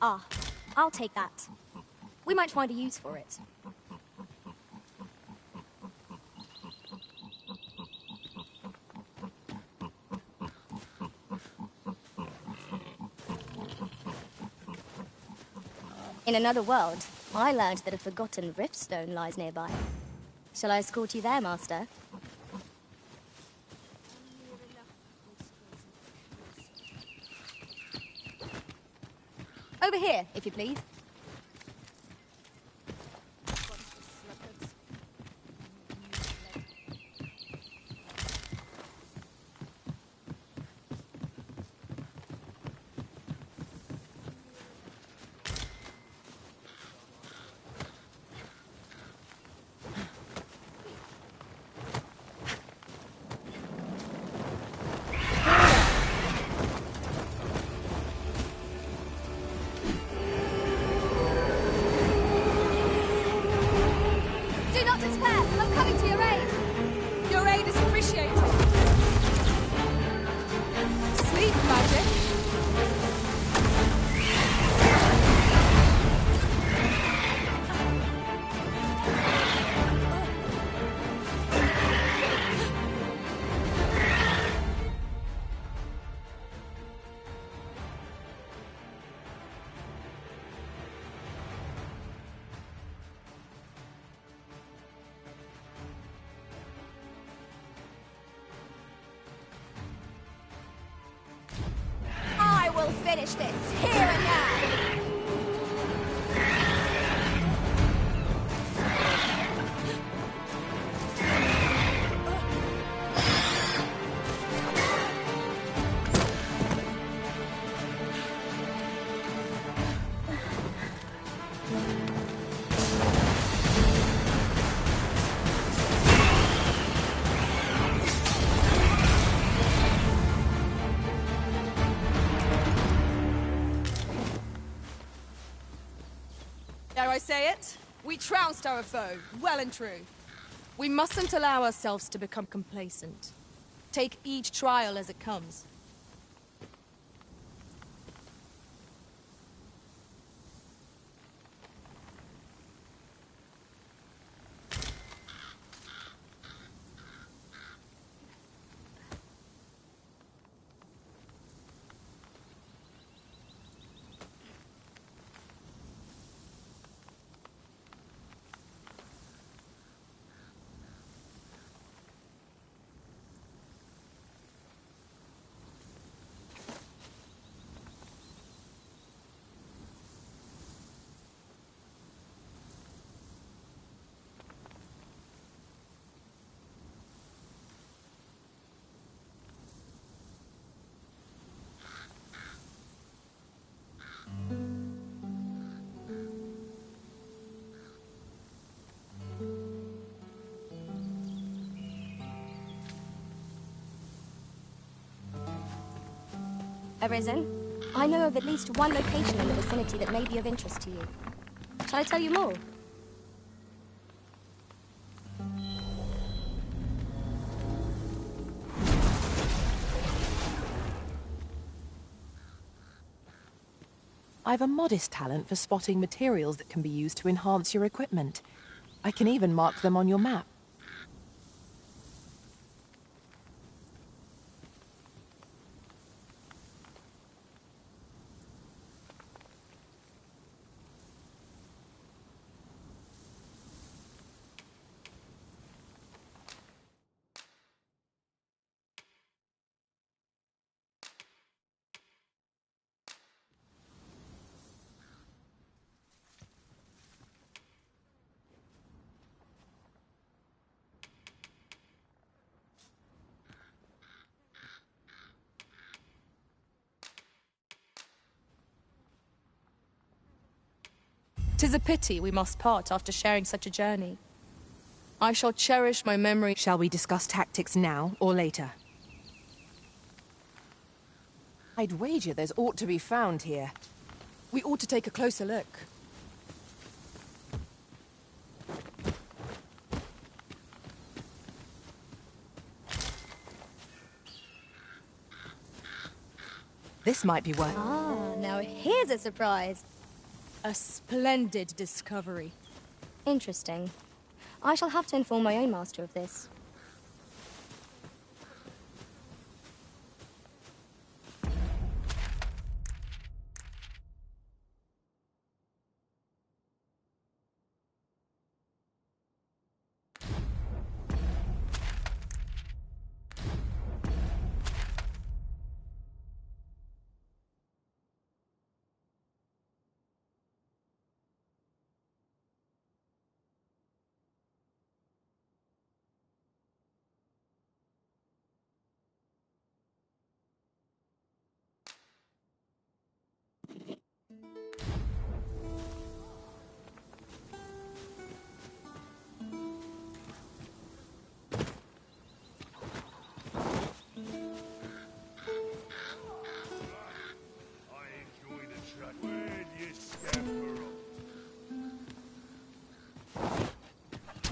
Ah, I'll take that. We might find a use for it. In another world, I learned that a forgotten riftstone lies nearby. Shall I escort you there, Master? Over here, if you please. Finish this, here and now! Dare I say it? We trounced our foe, well and true. We mustn't allow ourselves to become complacent. Take each trial as it comes. Arisen, I know of at least one location in the vicinity that may be of interest to you. Shall I tell you more? I've a modest talent for spotting materials that can be used to enhance your equipment. I can even mark them on your map. "'Tis a pity we must part after sharing such a journey. I shall cherish my memory. Shall we discuss tactics now or later? I'd wager there's aught to be found here. We ought to take a closer look. This might be worth... Ah, now here's a surprise. A splendid discovery. Interesting. I shall have to inform my own master of this.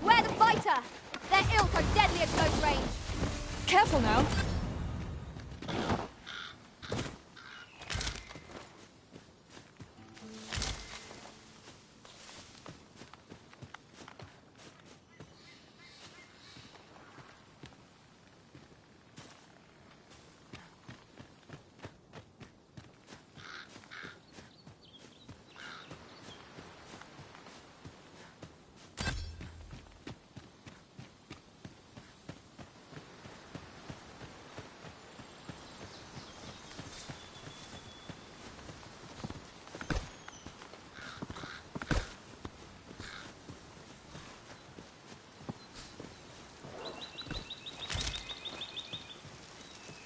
Where the fighter? Their ilk are deadly at close range. Careful now.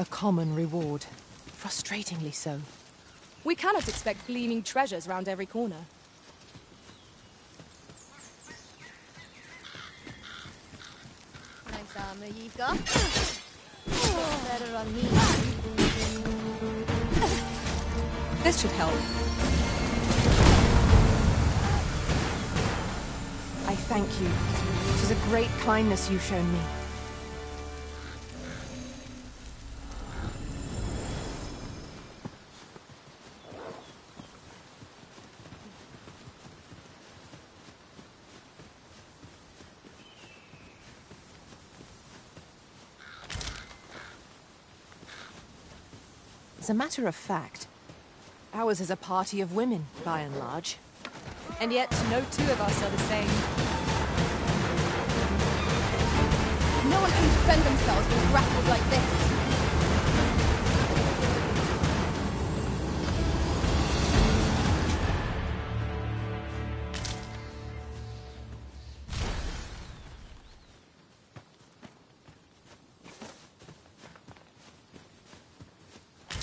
A common reward. Frustratingly so. We cannot expect gleaming treasures round every corner. Nice armor you've got. Better on me. This should help. I thank you. It is a great kindness you've shown me. As a matter of fact, ours is a party of women, by and large. And yet, no two of us are the same. No one can defend themselves when grappled like this.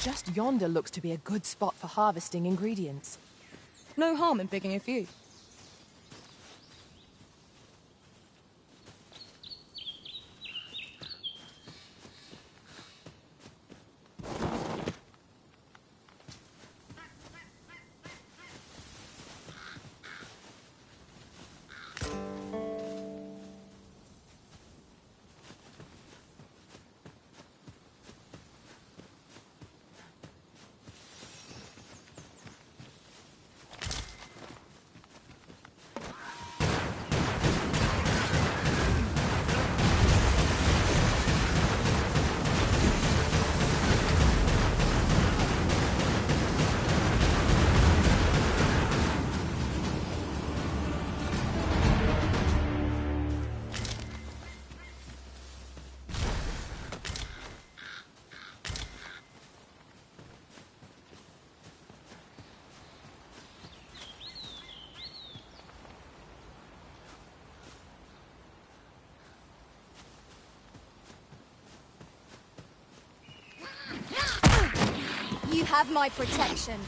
Just yonder looks to be a good spot for harvesting ingredients. No harm in picking a few. You have my protection.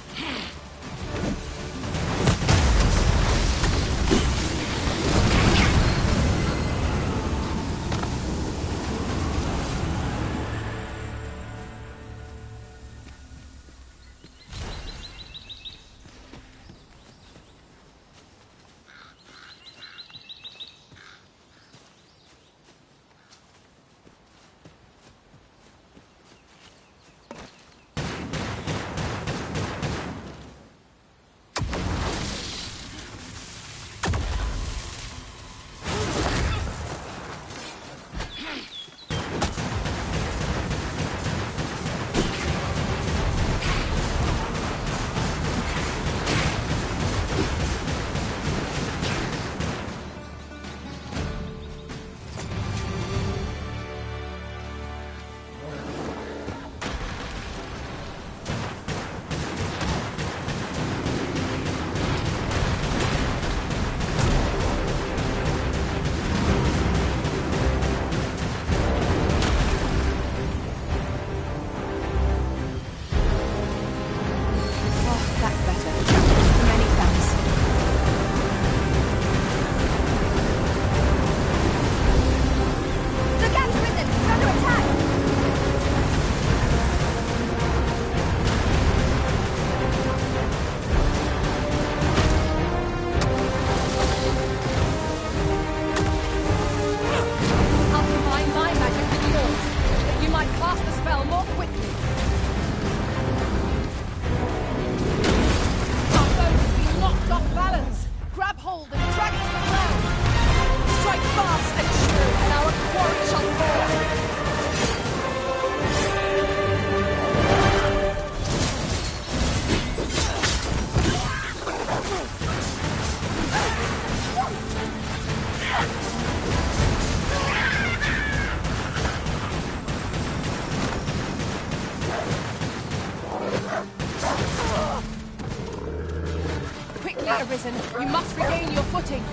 Arisen. You must regain your footing.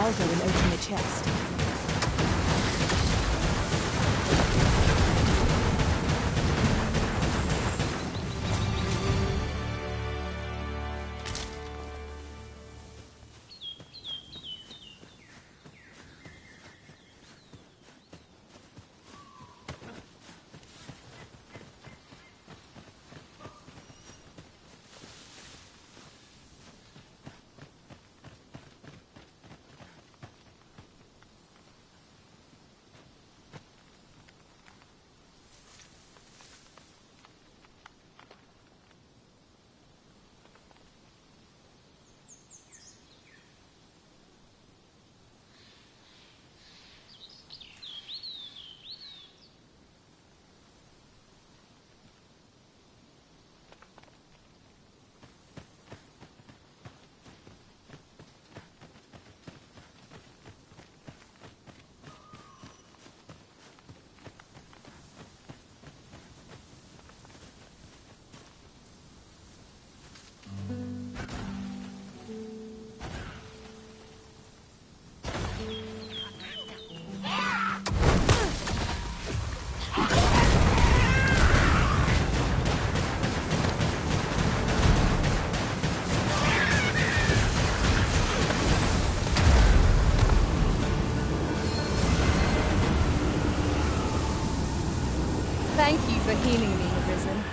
I'll go and open the chest. Thank you for healing me, Arisen.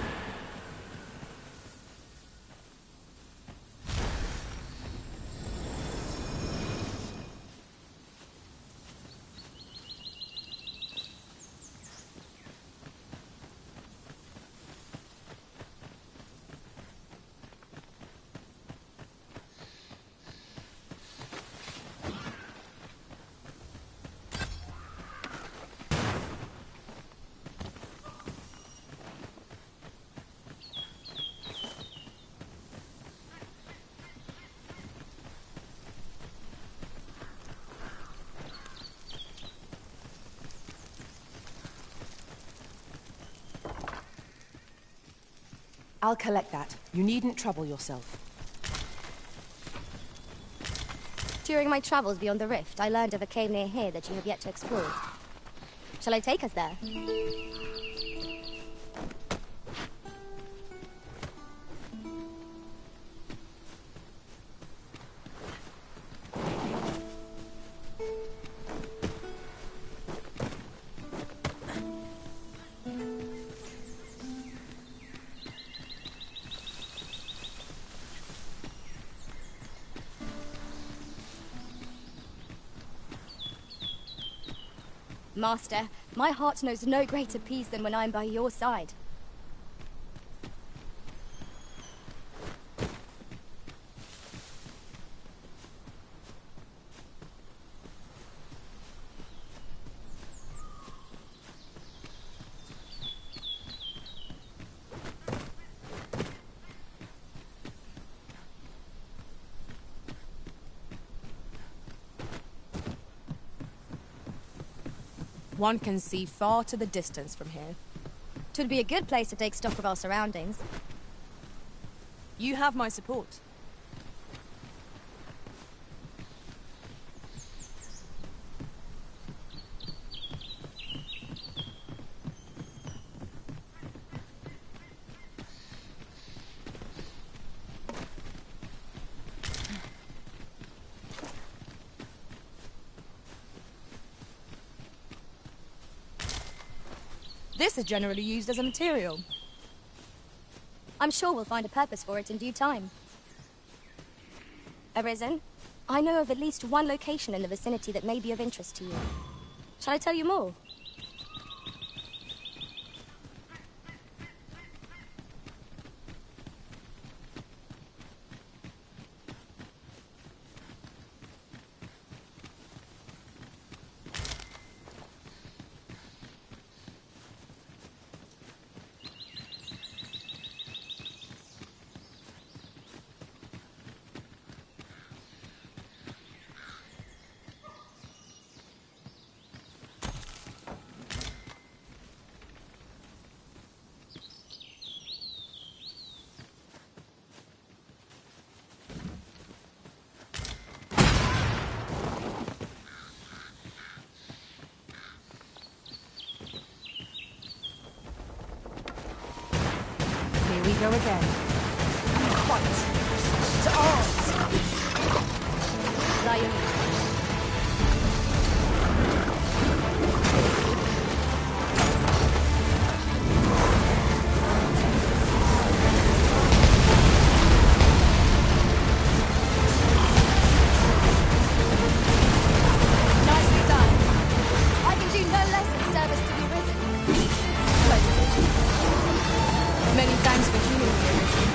I'll collect that. You needn't trouble yourself. During my travels beyond the rift, I learned of a cave near here that you have yet to explore. Shall I take us there? Master, my heart knows no greater peace than when I am by your side. One can see far to the distance from here. 'Twould be a good place to take stock of our surroundings. You have my support. This is generally used as a material. I'm sure we'll find a purpose for it in due time. Arisen, I know of at least one location in the vicinity that may be of interest to you. Shall I tell you more? go again. Fight! To arms! Lion. Nicely done. I can do no less in service to be risen. Splendid. Many thanks for healing me, Arisen.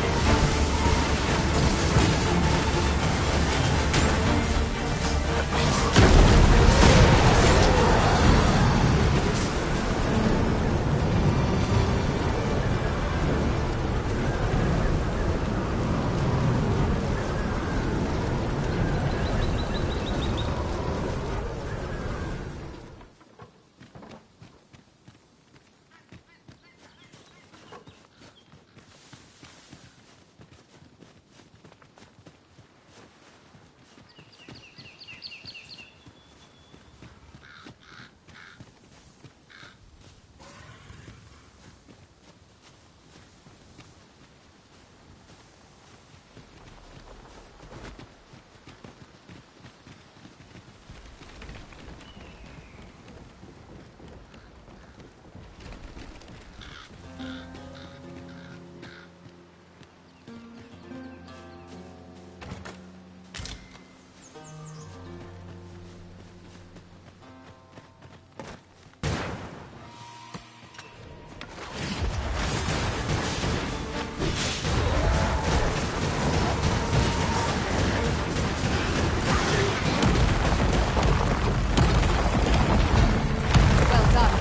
Well done.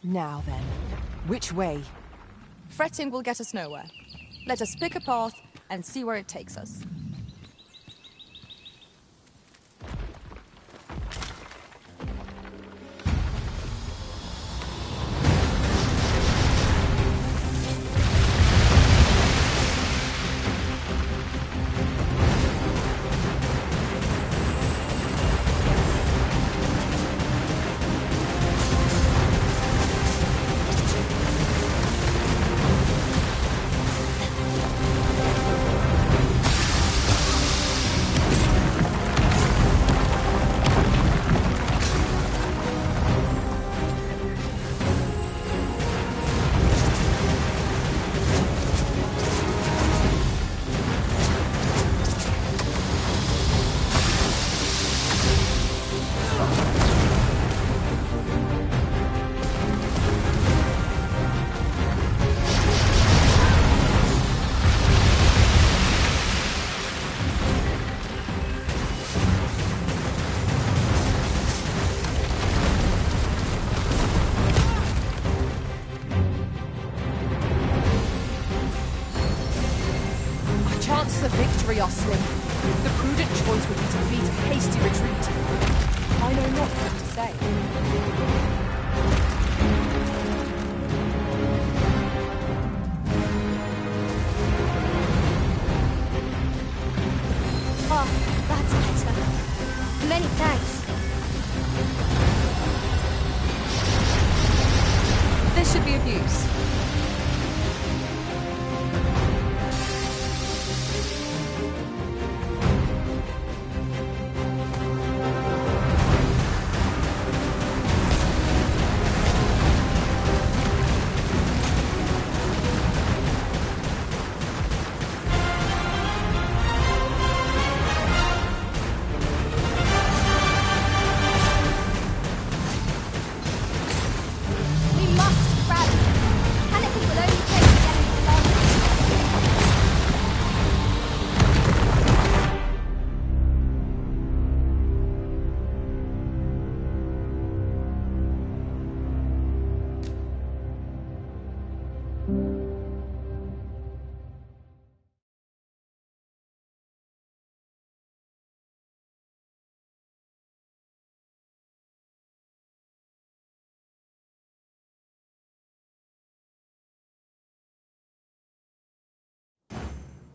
Now then, which way? Fretting will get us nowhere. Let us pick a path and see where it takes us. Chances of victory are slim. The prudent choice would be to beat a hasty retreat. I know not what to say. Oh, that's better. Many thanks. This should be of use.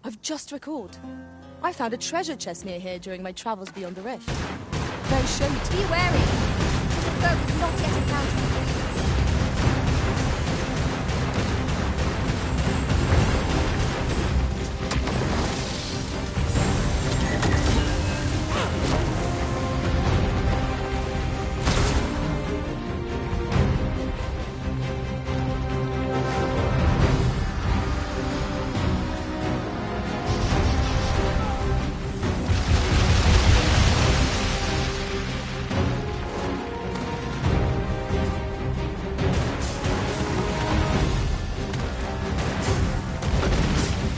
I've just recalled. I found a treasure chest near here during my travels beyond the rift. May I show you to Be wary. The boat will not get encountered.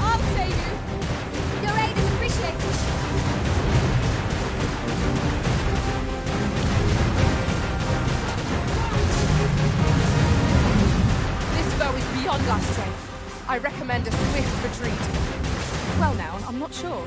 I'll save you! Your aid is appreciated. This bow is beyond our strength. I recommend a swift retreat. Well now, I'm not sure.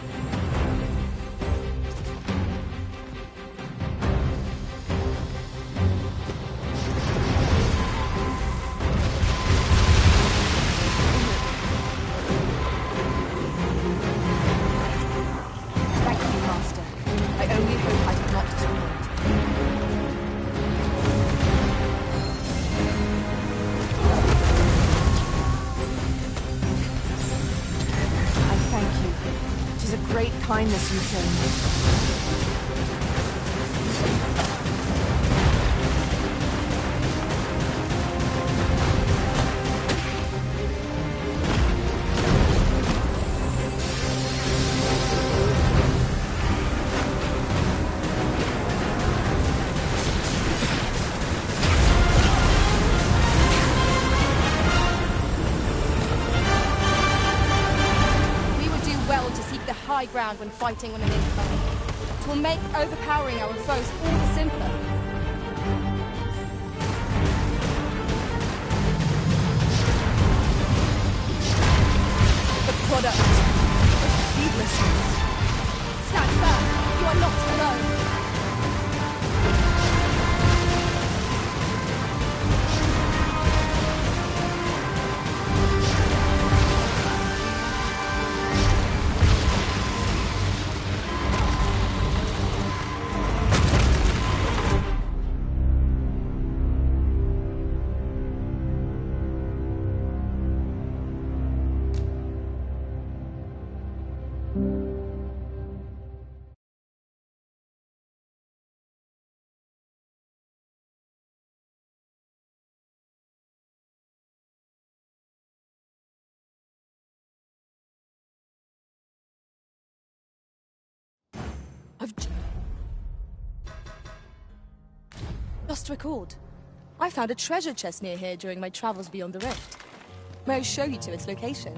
Thank you, Master. I only hope I did not disappoint. I thank you. It is a great kindness you've shown me. We would do well to seek the high ground when fighting on an incline. It will make overpowering our foes all the simpler. The product of heedlessness. Stand firm. You are not alone. I've just recalled. I found a treasure chest near here during my travels beyond the rift. May I show you to its location?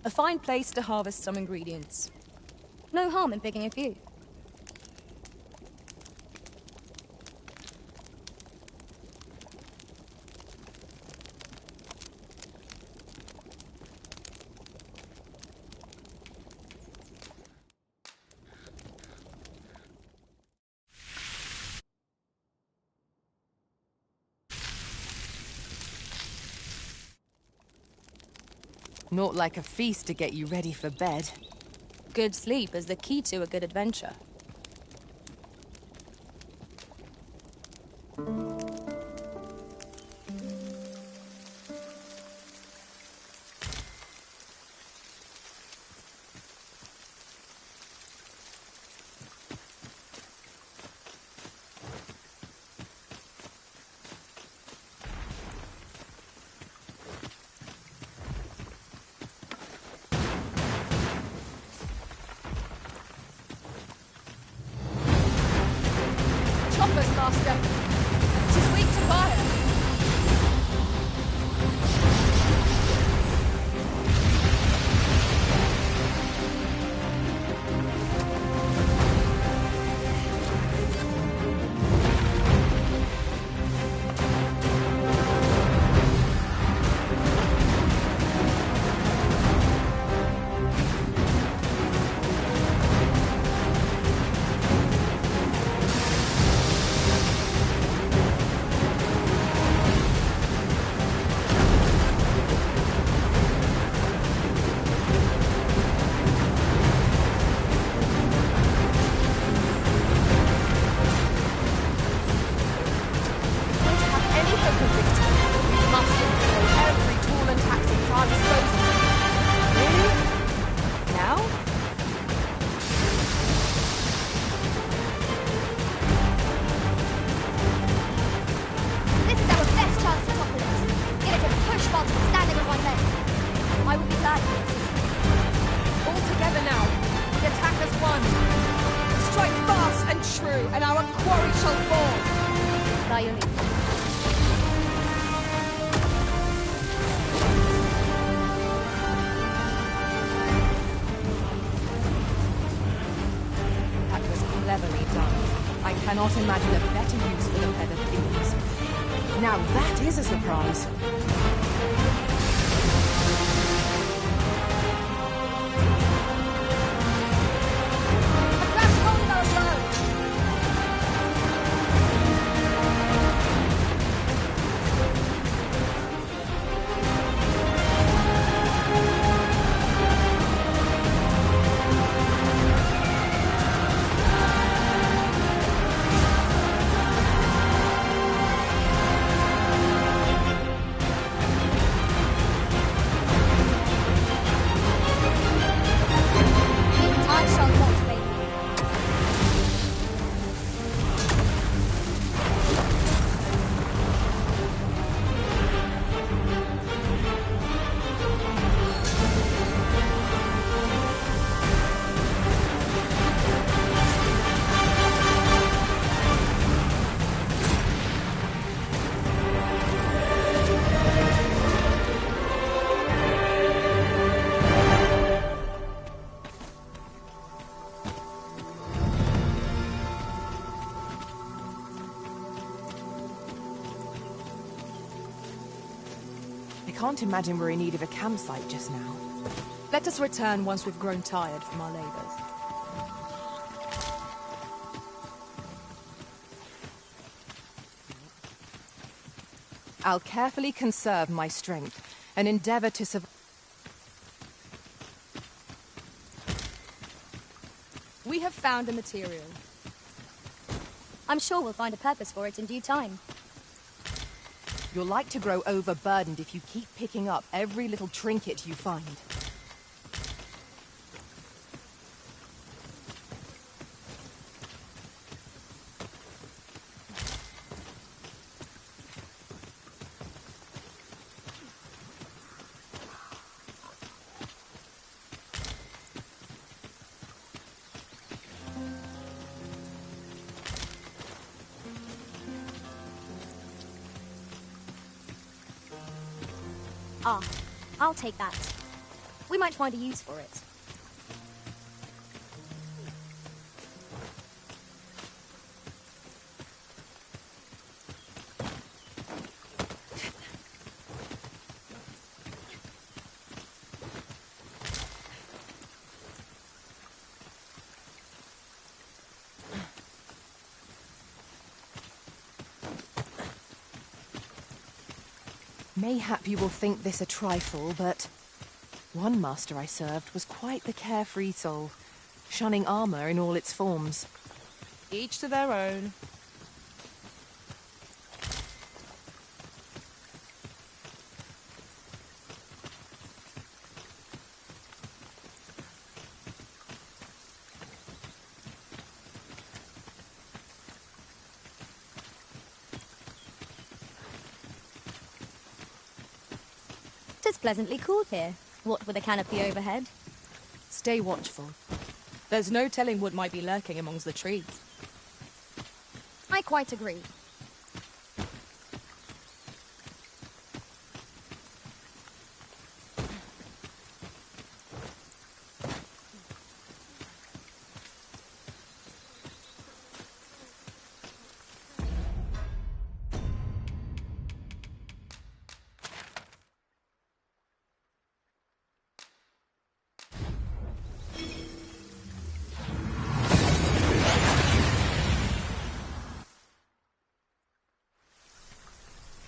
A fine place to harvest some ingredients. No harm in picking a few. Not like a feast to get you ready for bed. Good sleep is the key to a good adventure. Choppers, Master. It is weak to fire. while to standing on one leg. I would be glad to assist. All together now. The attack as one. Strike fast and true, and our quarry shall fall. By your leave. That was cleverly done. I cannot imagine a better use for the feathered beams. Now that is a surprise. I can't imagine we're in need of a campsite just now. Let us return once we've grown tired from our labors. I'll carefully conserve my strength and endeavor to survive. We have found a material. I'm sure we'll find a purpose for it in due time. You're like to grow overburdened if you keep picking up every little trinket you find. Ah, I'll take that. We might find a use for it. Mayhap you will think this a trifle, but one master I served was quite the carefree soul, shunning armor in all its forms. Each to their own. It's pleasantly cool here, what with a canopy overhead. Stay watchful. There's no telling what might be lurking amongst the trees. I quite agree.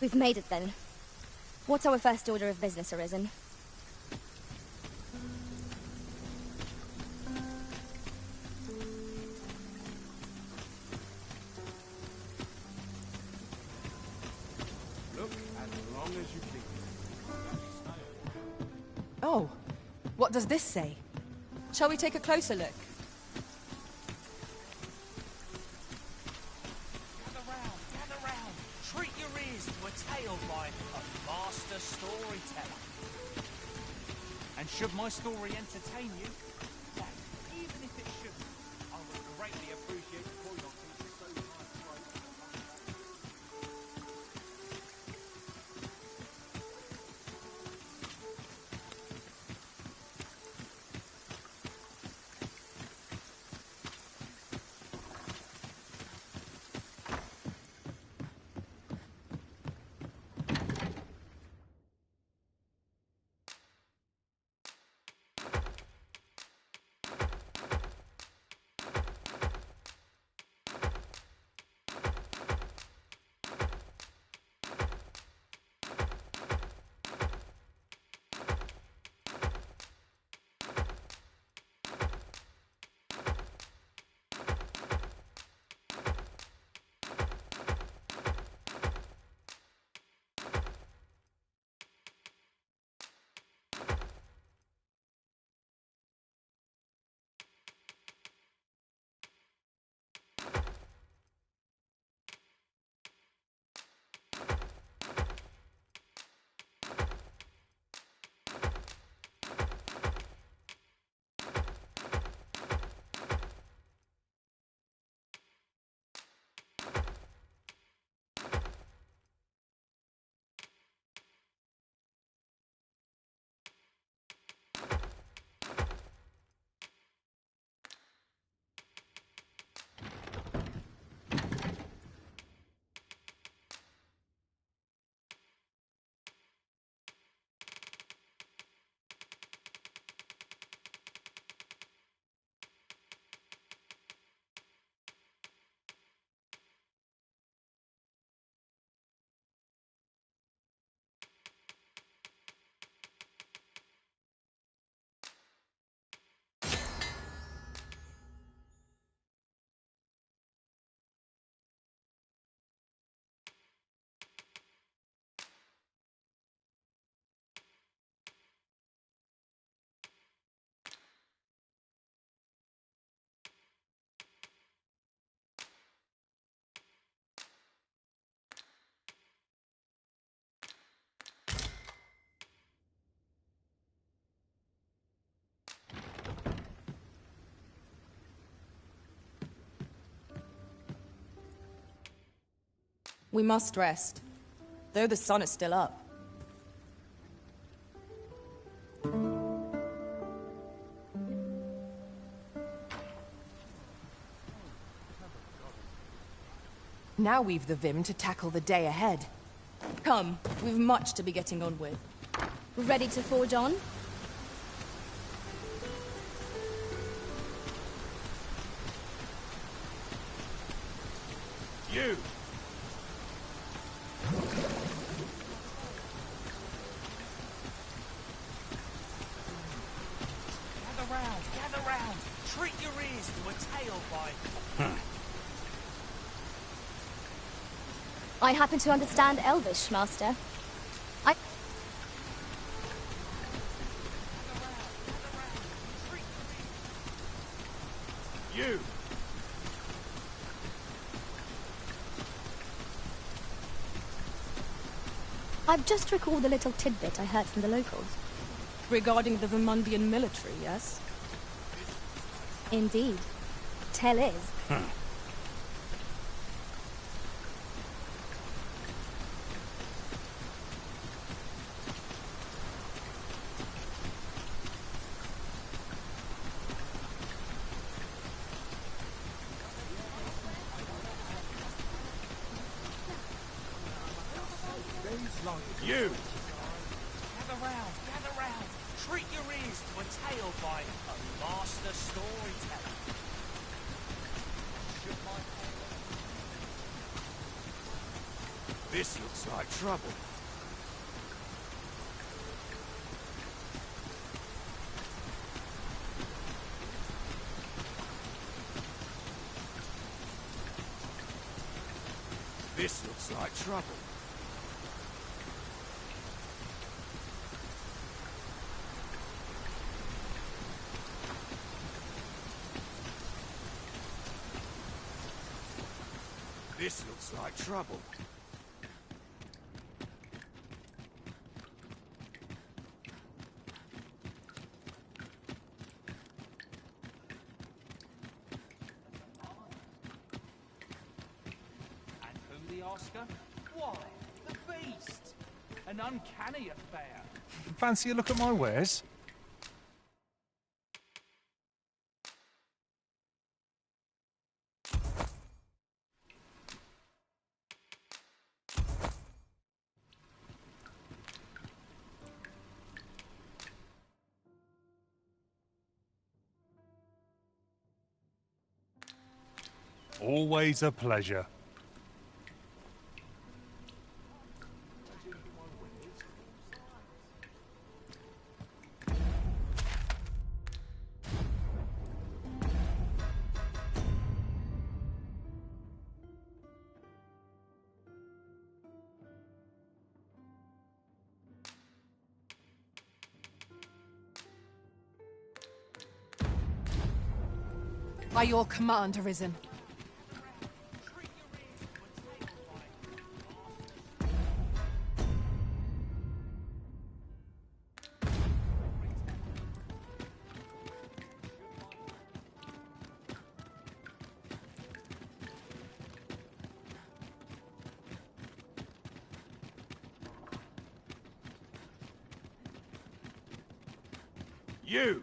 We've made it then. What's our first order of business, Arisen? Look as long as you please. Oh, what does this say? Shall we take a closer look? Gather round, gather round. Treat your ears to a tale by a master master storyteller. And should my story entertain you, then, even if it shouldn't, I would greatly appreciate the coin on things so We must rest, though the sun is still up. Now we've the vim to tackle the day ahead. Come, we've much to be getting on with. Ready to forge on? You! Gather round. Treat your ears to a tale by... I happen to understand Elvish, Master. You! I've just recalled a little tidbit I heard from the locals. Regarding the Vermundian military, yes? Indeed. Tell is. You! Gather round. Treat your ears to a tale by a master storyteller. This looks like trouble. This looks like trouble. This looks like trouble. ask her? Why? The beast! An uncanny affair. Fancy a look at my wares? Always a pleasure. By your command, Arisen. You!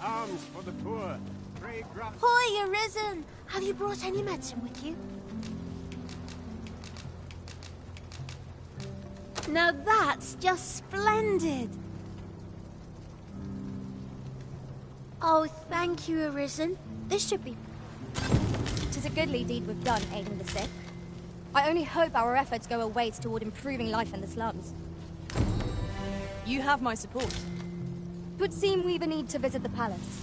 Arms for the poor. Pray grant. Hoy, Arisen! Have you brought any medicine with you? Now that's just splendid! Oh, thank you, Arisen. This should be... 'Tis a goodly deed we've done, aiding the sick. I only hope our efforts go a ways toward improving life in the slums. You have my support. 'Twould seem we've a need to visit the palace.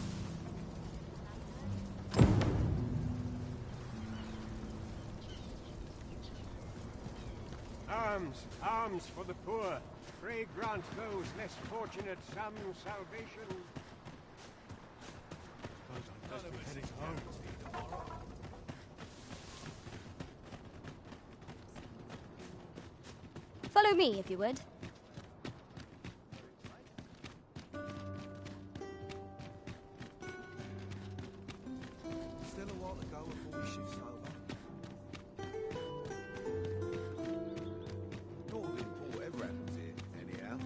Arms for the poor. Pray grant those less fortunate some salvation. Follow me, if you would. Still a while to go before we shift over. Not really important whatever happens here, anyhow.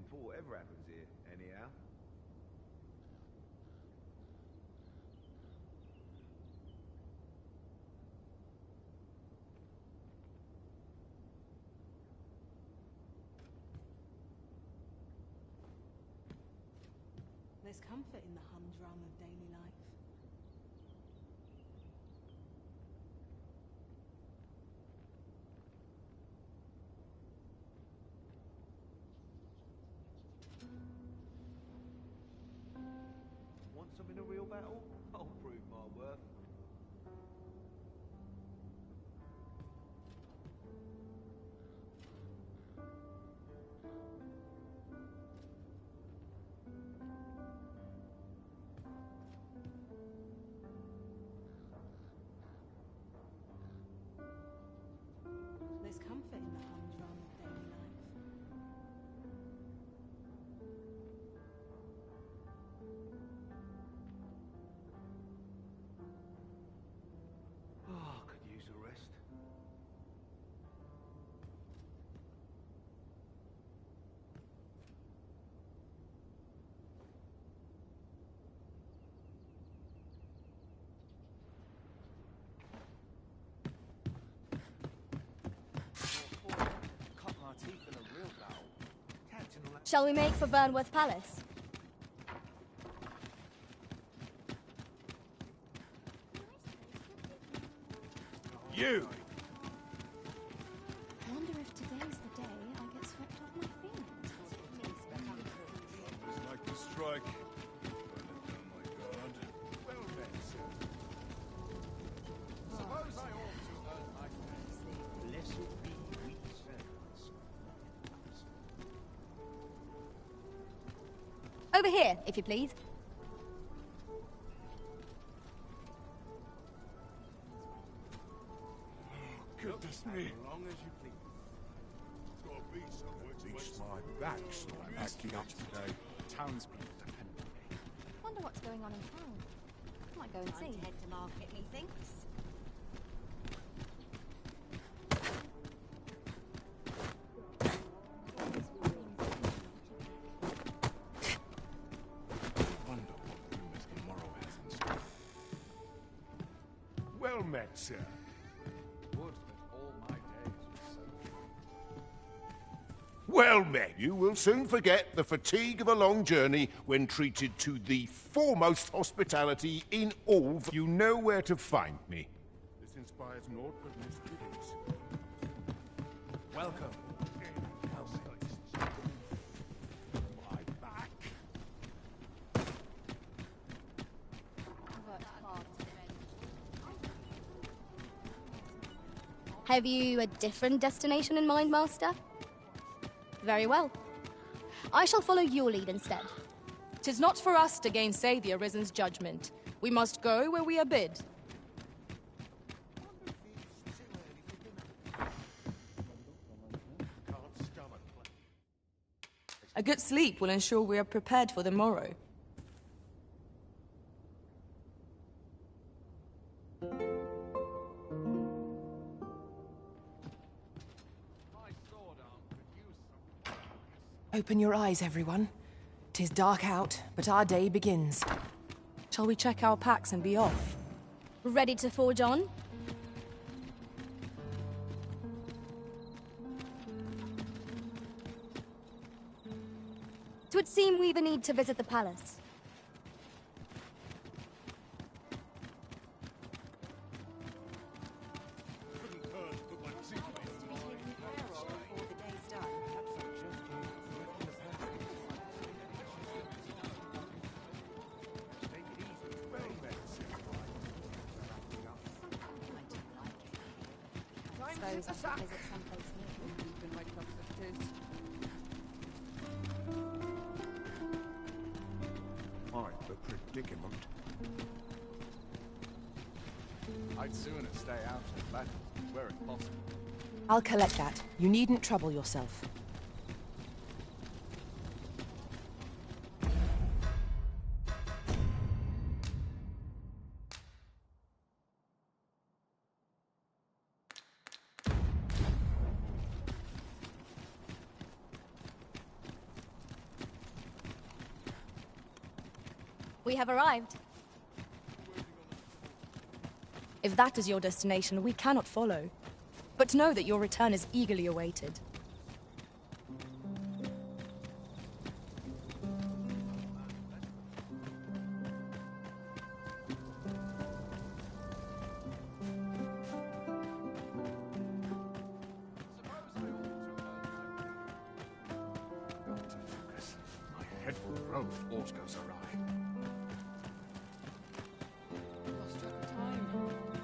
import ever happens here, anyhow. There's comfort in the humdrum of daily life. Want some in a real battle? I'll prove my worth. There's comfort in the humdrum of daily life. Oh, I could use a rest. Cut my teeth in a real battle. Captain will have Shall we make for Burnworth Palace? You! I wonder if today's the day I get swept off my feet. It's like the strike. Oh my god. Well then, sir. Suppose I ought to earn my pay. blessed be weak servants. Over here, if you please. Goodness me. As long as you please. It's gotta be somewhere to least my back's not acting up today. Townspeople depend on me. Wonder what's going on in town. Might go and see. Head to market, methinks. Wonder what rumors the morrow has in store. Well met, sir. Would that all my days were so Well met. You will soon forget the fatigue of a long journey when treated to the foremost hospitality in all. You know where to find me. This inspires naught but misgivings. welcome. My back. Have you a different destination in mind, Master? Very well. I shall follow your lead instead. 'Tis not for us to gainsay the Arisen's judgment. We must go where we are bid. A good sleep will ensure we are prepared for the morrow. Open your eyes, everyone. 'Tis dark out, but our day begins. Shall we check our packs and be off? Ready to forge on? Twould seem we've a need to visit the palace. Suppose I should visit someplace new. Quite the predicament. I'd sooner stay out of battle, where it's possible. I'll collect that. You needn't trouble yourself. We have arrived. If that is your destination, we cannot follow. But know that your return is eagerly awaited. My head will roll if aught goes awry. Lost track of time.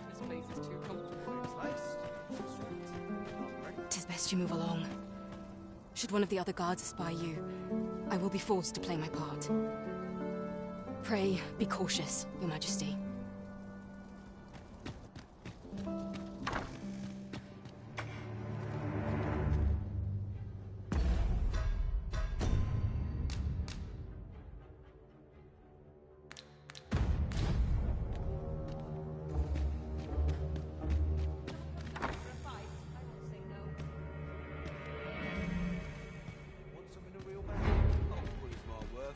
This place is too comfortable. Tis best you move along. Should one of the other guards espy you, I will be forced to play my part. Pray, be cautious, Your Majesty. Want some in a real man? Oh, what is my worth?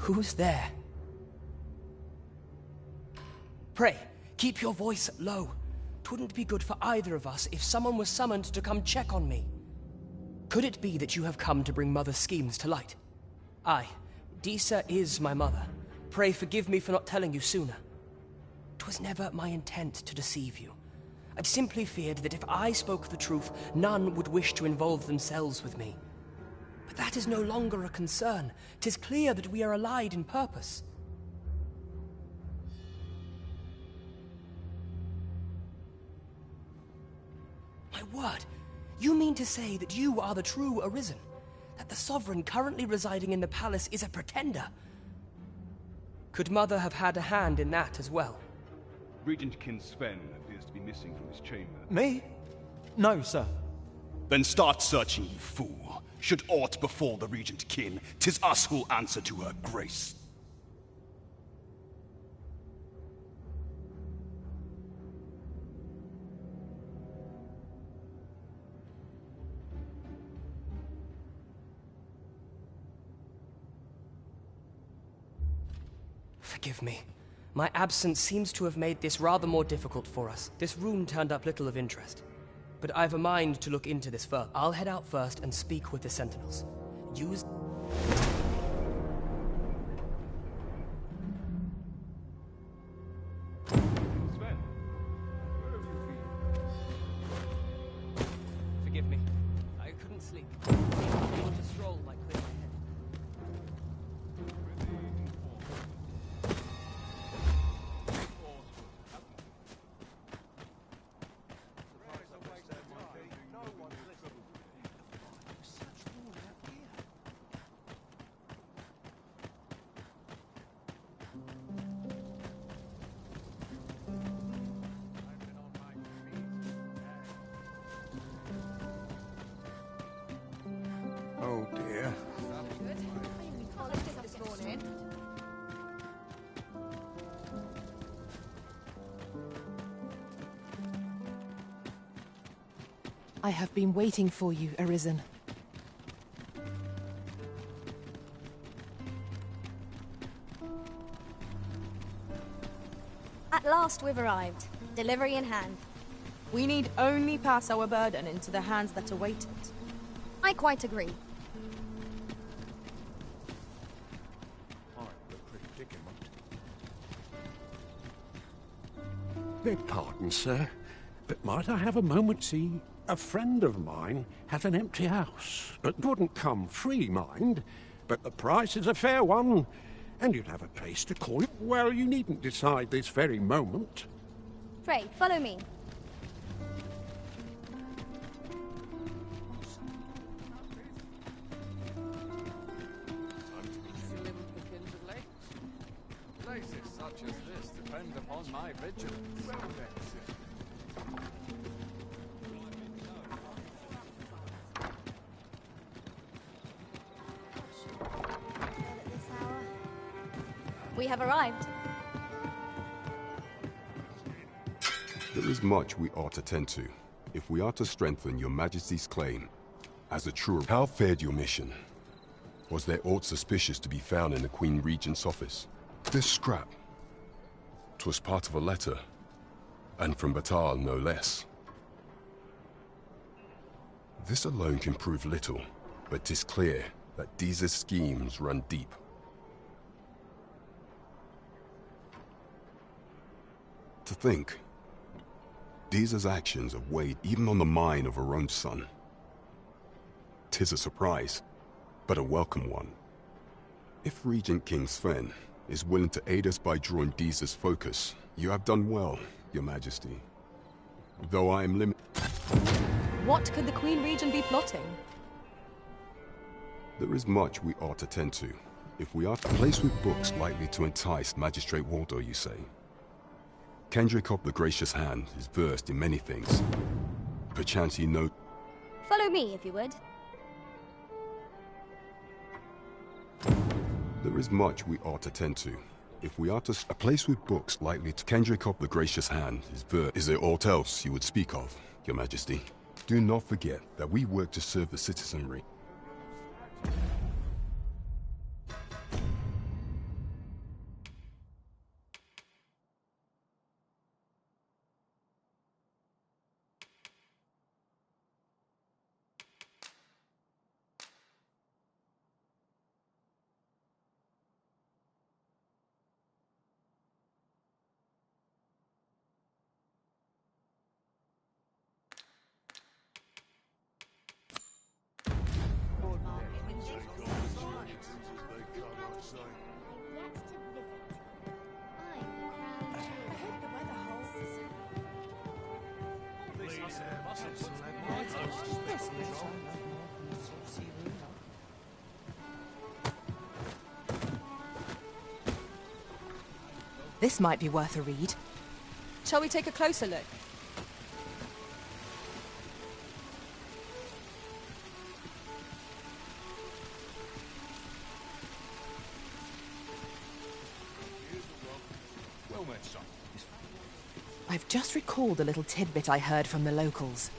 Who's there? Pray, keep your voice low. 'Twouldn't be good for either of us if someone was summoned to come check on me. Could it be that you have come to bring Mother's schemes to light? Aye, Disa is my mother. Pray forgive me for not telling you sooner. 'Twas never my intent to deceive you. I'd simply feared that if I spoke the truth, none would wish to involve themselves with me. But that is no longer a concern. 'Tis clear that we are allied in purpose. My word, you mean to say that you are the true Arisen? That the Sovereign currently residing in the palace is a pretender? Could Mother have had a hand in that as well? Regent Kin Sven appears to be missing from his chamber. Me? No, sir. Then start searching, you fool. Should aught befall the Regent Kin, 'tis us who'll answer to her grace. Forgive me. My absence seems to have made this rather more difficult for us. This room turned up little of interest. But I've a mind to look into this further. I'll head out first and speak with the Sentinels. Use... Sven, where have you been? Forgive me. I couldn't sleep. A stroll might clear my head. Oh dear. I have been waiting for you, Arisen. At last we've arrived. Delivery in hand. We need only pass our burden into the hands that await it. I quite agree. I'm the predicament. Beg pardon, sir, but might I have a moment, see? A friend of mine has an empty house. It wouldn't come free, mind, but the price is a fair one, and you'd have a place to call it. Well, you needn't decide this very moment. Pray, follow me. Places such as this depend upon my vigilance. We have arrived. There is much we ought to tend to, if we are to strengthen your Majesty's claim. As a true... How fared your mission? Was there aught suspicious to be found in the Queen Regent's office? This scrap. 'Twas part of a letter, and from Batal no less. This alone can prove little, but 'tis clear that Disa's schemes run deep. To think, Disa's actions have weighed even on the mind of her own son. 'Tis a surprise, but a welcome one. If Regent King Sven is willing to aid us by drawing Disa's focus, you have done well, Your Majesty. Though I am limited... What could the Queen Regent be plotting? There is much we ought to tend to. If we are to place with books likely to entice Magistrate Waldo, you say. Kendrick the Gracious Hand is versed in many things. Perchance you know... Follow me, if you would. There is much we ought to tend to. If we are to... A place with books likely to... Kendrick the Gracious Hand is versed... Is there aught else you would speak of, Your Majesty? Do not forget that we work to serve the citizenry. say. Yet to visit. I'm the crown jewel. I hope the weather holds. This might be worth a read. Shall we take a closer look? Well met, son. I've just recalled a little tidbit I heard from the locals.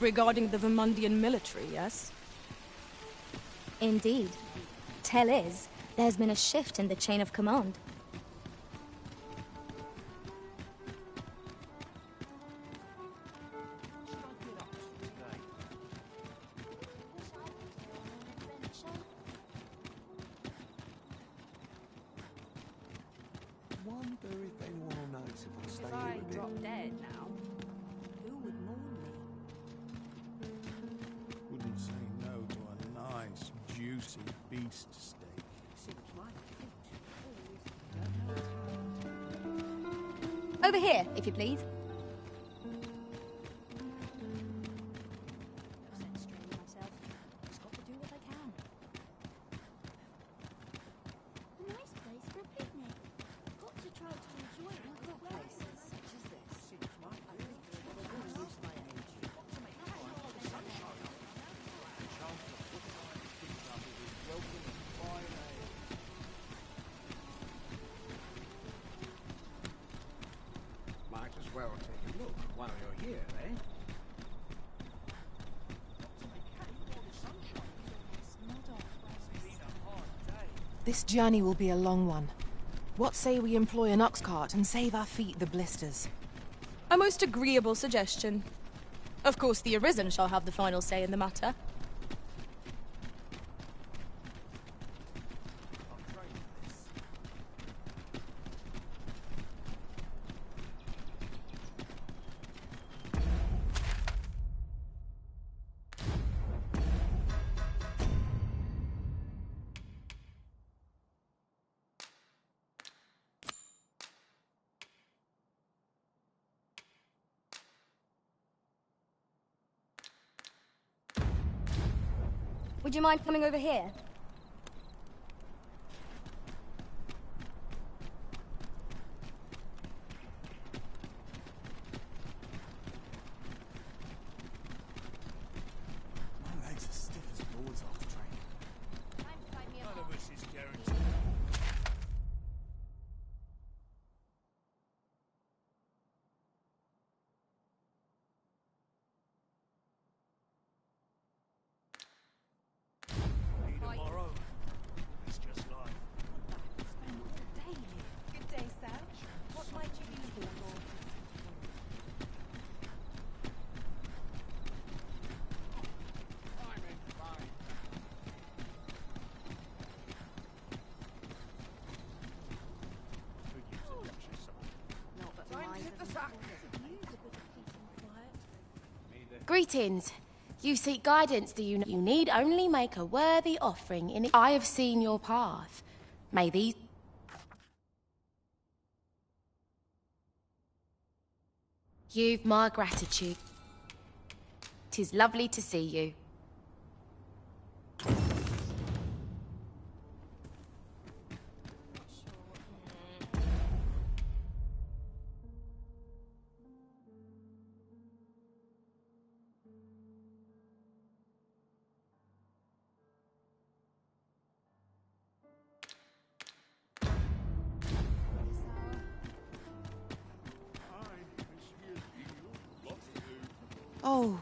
Regarding the Vermundian military, yes? Indeed. Tell is, there's been a shift in the chain of command. Wonder if anyone will notice if I stay If here I a bit. drop dead now, who would mourn me? Wouldn't say no to a nice, juicy beast steak. Over here, if you please. Nice place for a picnic. Got to try to enjoy it with your places such as this. Might as well take a look while you're here, eh? This journey will be a long one. What say we employ an ox cart and save our feet the blisters? A most agreeable suggestion. Of course, the Arisen shall have the final say in the matter. Would you mind coming over here? My legs are stiff as boards after training. None of us is guaranteed. Tomorrow. It's just life. Good day, Sam. What might you be here for? I'm in fine. Time to hit the sack. Greetings. You seek guidance, do you know? You need only make a worthy offering in it. I have seen your path. May these... You've my gratitude. 'Tis lovely to see you. Oh,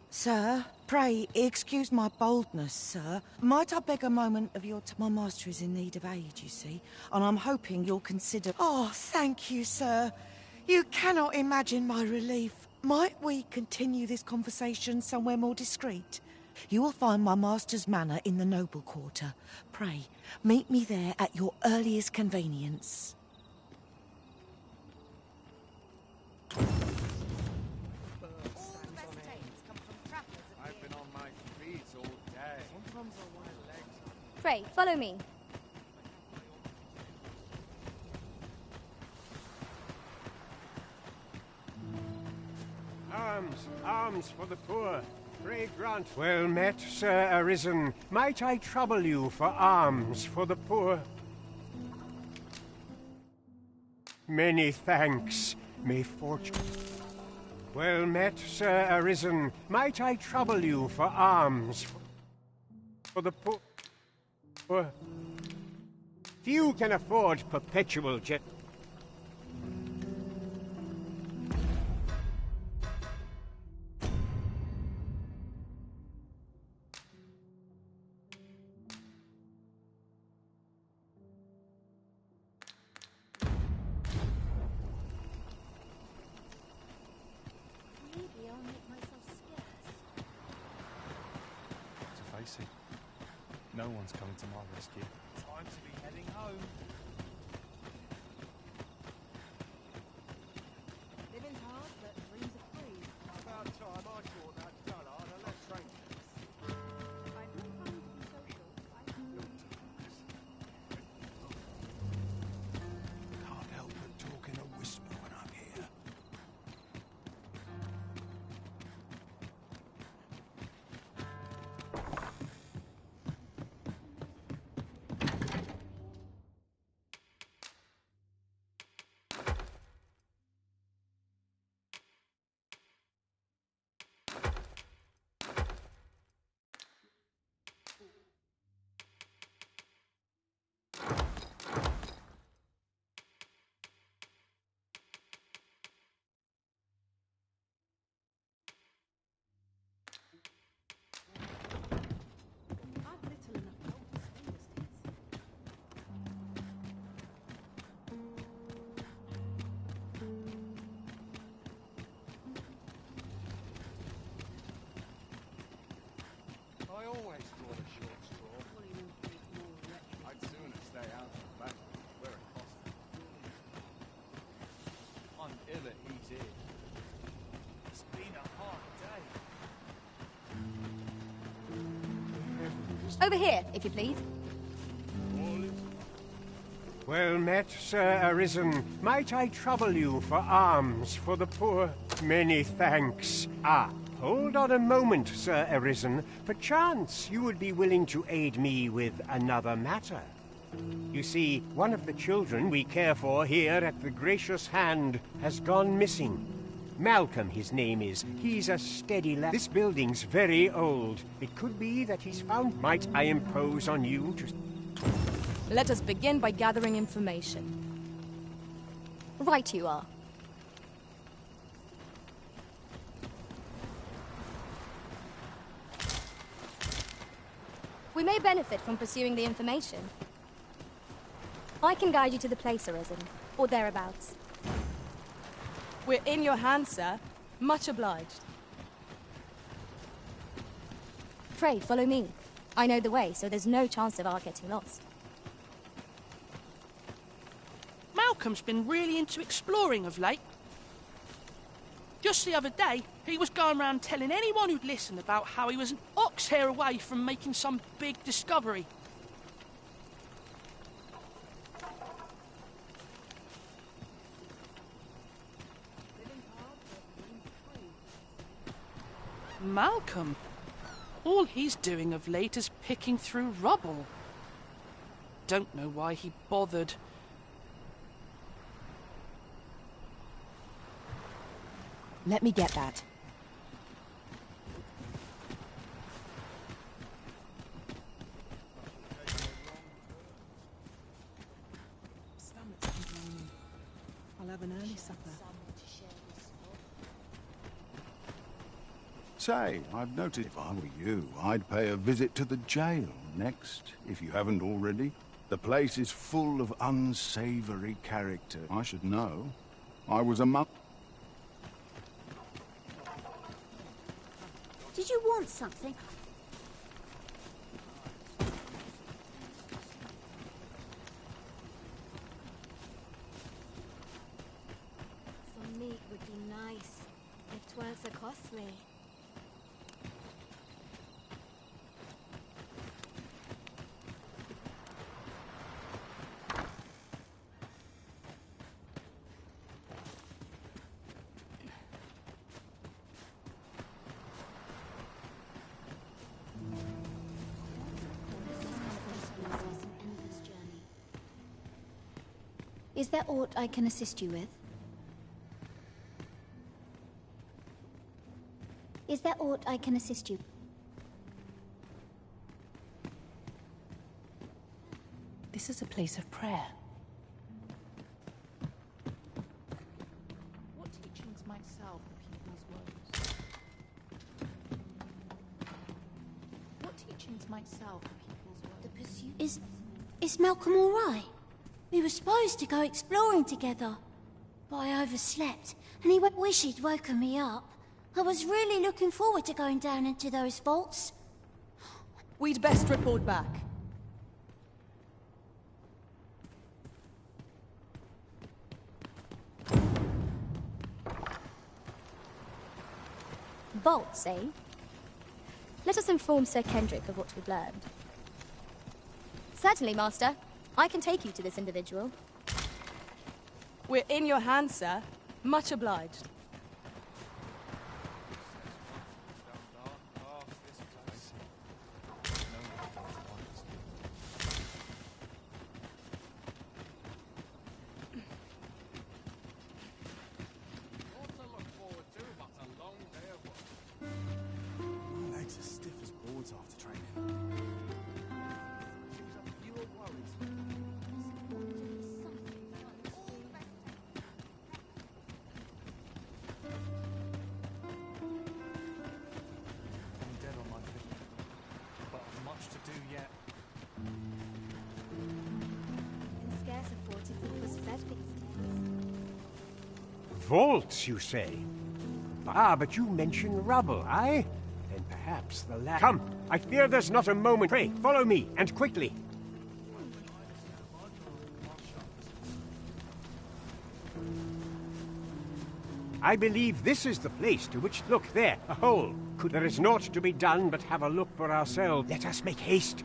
sir, pray excuse my boldness, sir. Might I beg a moment of your time? My master is in need of aid, you see, and I'm hoping you'll consider... Oh, thank you, sir. You cannot imagine my relief. Might we continue this conversation somewhere more discreet? You will find my master's manor in the noble quarter. Pray, meet me there at your earliest convenience. I've been on my feet all day. Sometimes I wear legs. Pray, follow me. Alms for the poor. Pray grant. Well met, Sir Arisen. Might I trouble you for alms for the poor? Many thanks. May fortune... Well met, Sir Arisen. Might I trouble you for alms for the poor? Few can afford perpetual jet... To face it, no one's coming to my rescue. Time to be heading home. Living's hard, but dreams are free. About time I thought that dullard and left strangers. I don't find to be social. Can't help but talk in a whisper when I'm here. I always thought a short straw. I'd sooner stay out of the back where it costs. I'm ill at ease. It's been a hard day. Over here, if you please. Well met, Sir Arisen. Might I trouble you for alms for the poor? Many thanks. Hold on a moment, Sir Arisen. Perchance you would be willing to aid me with another matter. You see, one of the children we care for here at the Gracious Hand has gone missing. Malcolm, his name is. He's a steady lad. This building's very old. It could be that he's found. Might I impose on you to... Let us begin by gathering information. Right you are. We may benefit from pursuing the information. I can guide you to the place, Arisen, or thereabouts. We're in your hands, sir. Much obliged. Pray, follow me. I know the way, so there's no chance of our getting lost. Malcolm's been really into exploring of late. Just the other day, he was going around telling anyone who'd listen about how he was an ox hair away from making some big discovery. Malcolm? All he's doing of late is picking through rubble. Don't know why he bothered. Let me get that. I'll have an early supper. Say, I've noticed if I were you, I'd pay a visit to the jail next, if you haven't already. The place is full of unsavory character. I should know. I was a monk. Did you want something? Some meat would be nice, if 'tweren't so costly. Is there aught I can assist you with? Is there aught I can assist you? This is a place of prayer. What teachings might salve the people's woes? What teachings might salve the people's woes? The pursuit... Is Malcolm all right? We were supposed to go exploring together, but I overslept, and he wish he'd woken me up. I was really looking forward to going down into those vaults. We'd best report back. Vaults, eh? Let us inform Sir Kendrick of what we've learned. Certainly, Master. I can take you to this individual. We're in your hands, sir. Much obliged. My legs are stiff as boards after training. I'm dead on my feet, but I've much to do yet. Can scarce afford to keep us fed these days. Vaults, you say? Ah, but you mention rubble, aye? Then perhaps the lad... Come, I fear there's not a moment. Pray, follow me, and quickly. I believe this is the place to which... Look, there, a hole. There is naught to be done but have a look for ourselves. Let us make haste.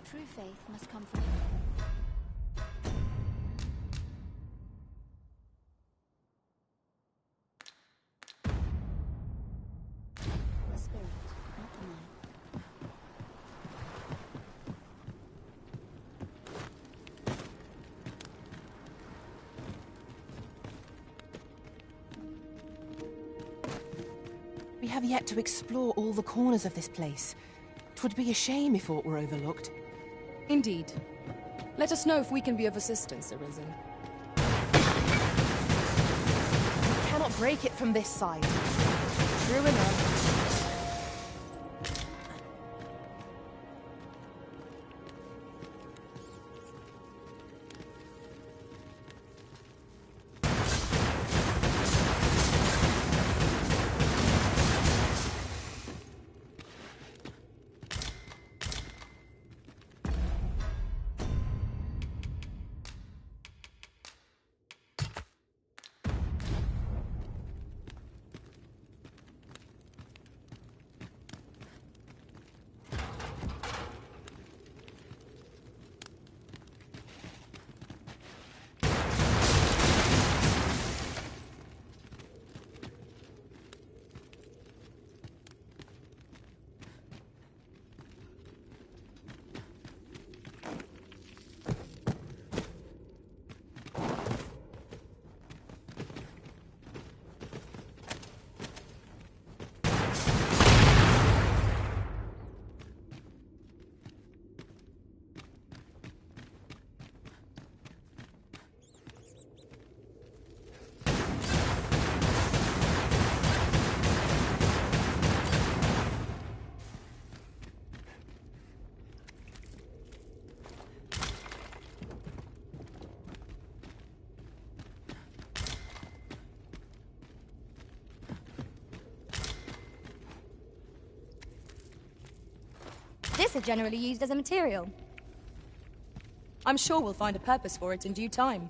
True faith must come from... A spirit, not a man. We have yet to explore all the corners of this place. 'Twould be a shame if aught were overlooked. Indeed. Let us know if we can be of assistance, Arisen. We cannot break it from this side. True enough. This is generally used as a material. I'm sure we'll find a purpose for it in due time.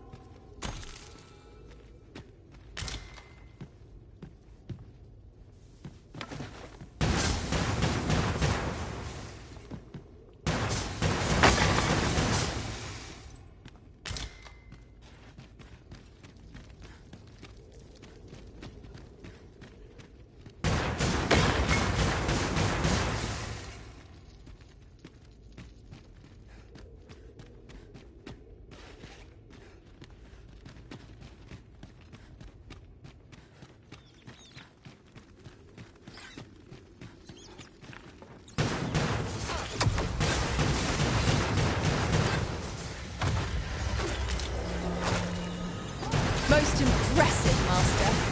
Most impressive, Master.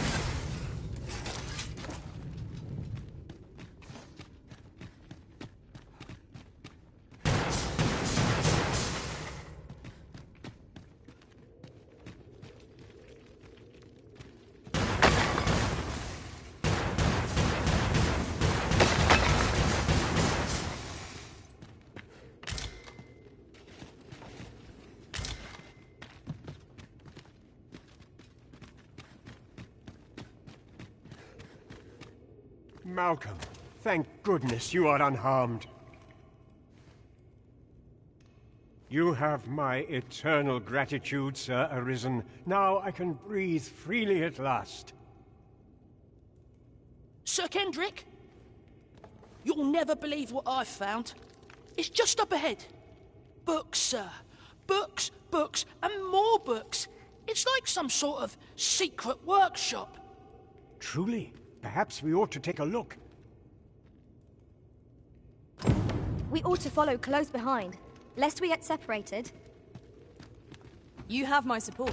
Malcolm, thank goodness you are unharmed. You have my eternal gratitude, Sir Arisen. Now I can breathe freely at last. Sir Kendrick? You'll never believe what I've found. It's just up ahead. Books, sir. Books, books, and more books. It's like some sort of secret workshop. Truly? Perhaps we ought to take a look. We ought to follow close behind, lest we get separated. You have my support.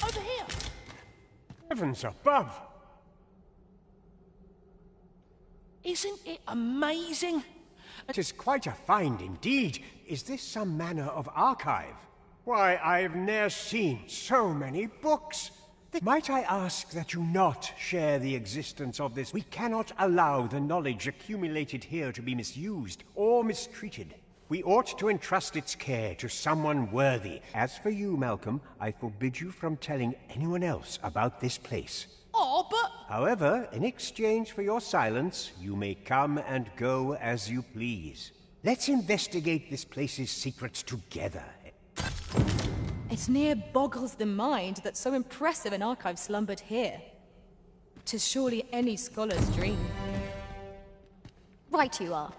Over here! Heavens above! Isn't it amazing? It is quite a find indeed. Is this some manner of archive? Why, I've ne'er seen so many books. Might I ask that you not share the existence of this? We cannot allow the knowledge accumulated here to be misused or mistreated. We ought to entrust its care to someone worthy. As for you, Malcolm, I forbid you from telling anyone else about this place. Oh, but... However, in exchange for your silence, you may come and go as you please. Let's investigate this place's secrets together. It near boggles the mind that so impressive an archive slumbered here. 'Tis surely any scholar's dream. Right you are.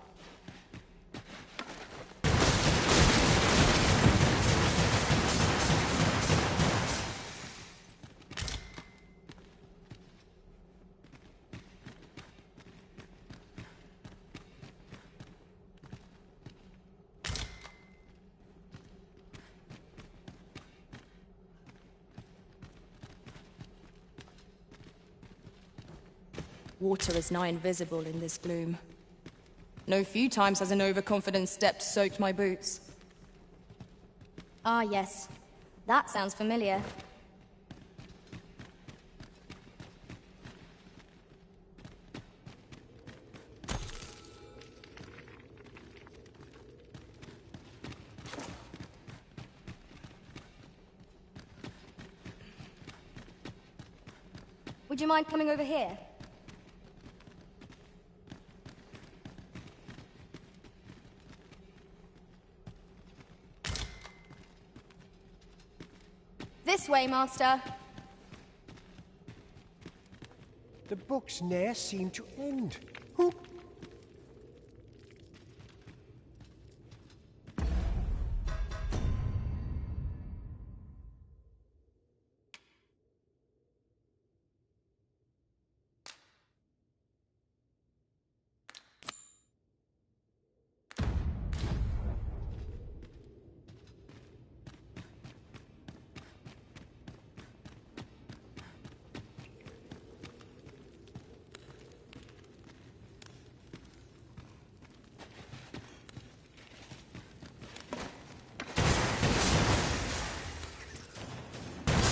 Water is nigh invisible in this gloom. No few times has an overconfident step soaked my boots. Ah, yes. That sounds familiar. Would you mind coming over here? This way, Master. The books ne'er seem to end. Who?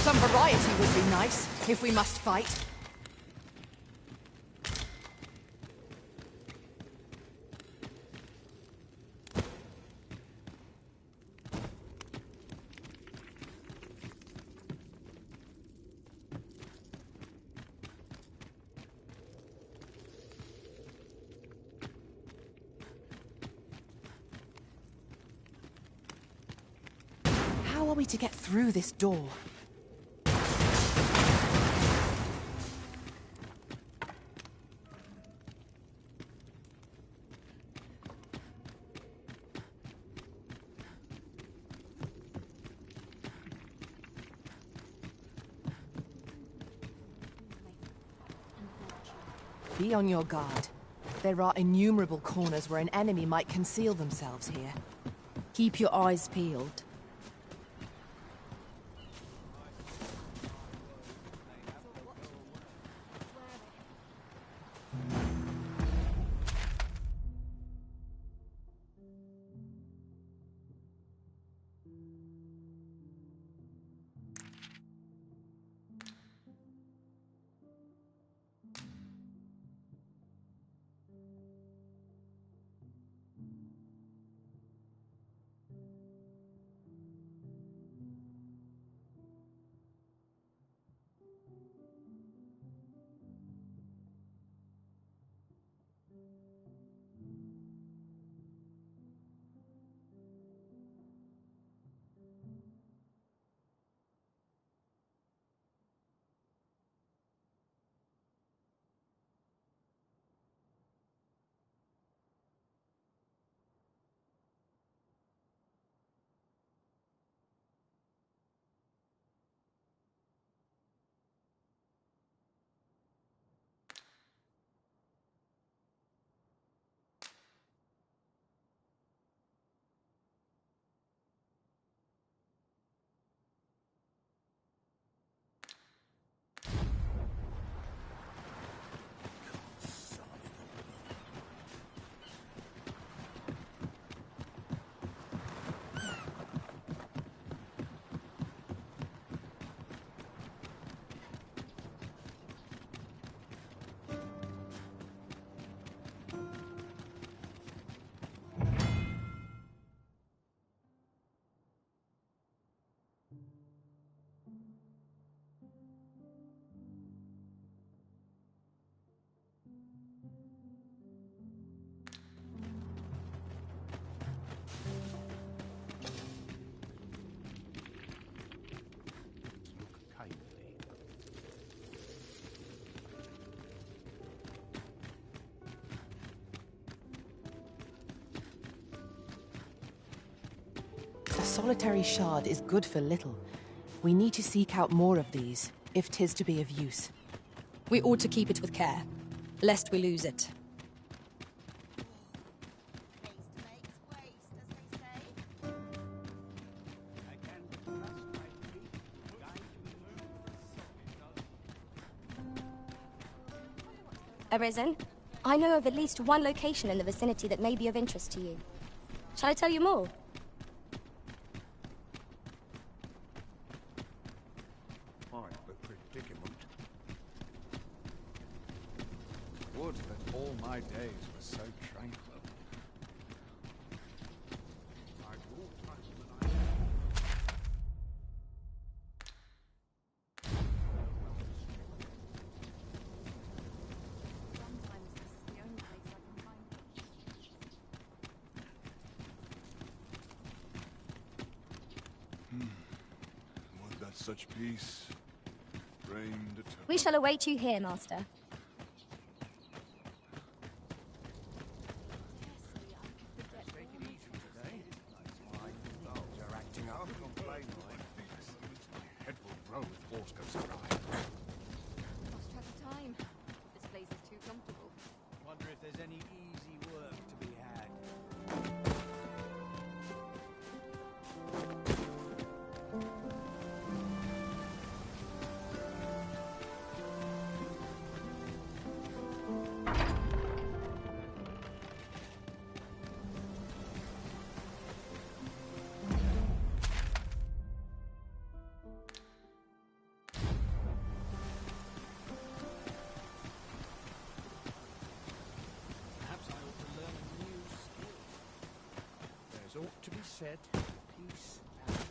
Some variety would be nice, if we must fight. are we to get through this door? Be on your guard. There are innumerable corners where an enemy might conceal themselves here. Keep your eyes peeled. A solitary shard is good for little. We need to seek out more of these, if 'tis to be of use. We ought to keep it with care, lest we lose it. Arisen, I know of at least one location in the vicinity that may be of interest to you. Shall I tell you more? Quite the predicament. Would that all my days were so tranquil. I will touch the night. Would that such peace reigned eternal. We shall await you here, Master. Take it easy today. My dogs are acting up. Complain like this. My head will grow if horse goes awry. Lost track of time. This place is too comfortable. Wonder if there's any easy work to be had. Perhaps I ought to learn a new skill. There's ought to be said for peace and quiet.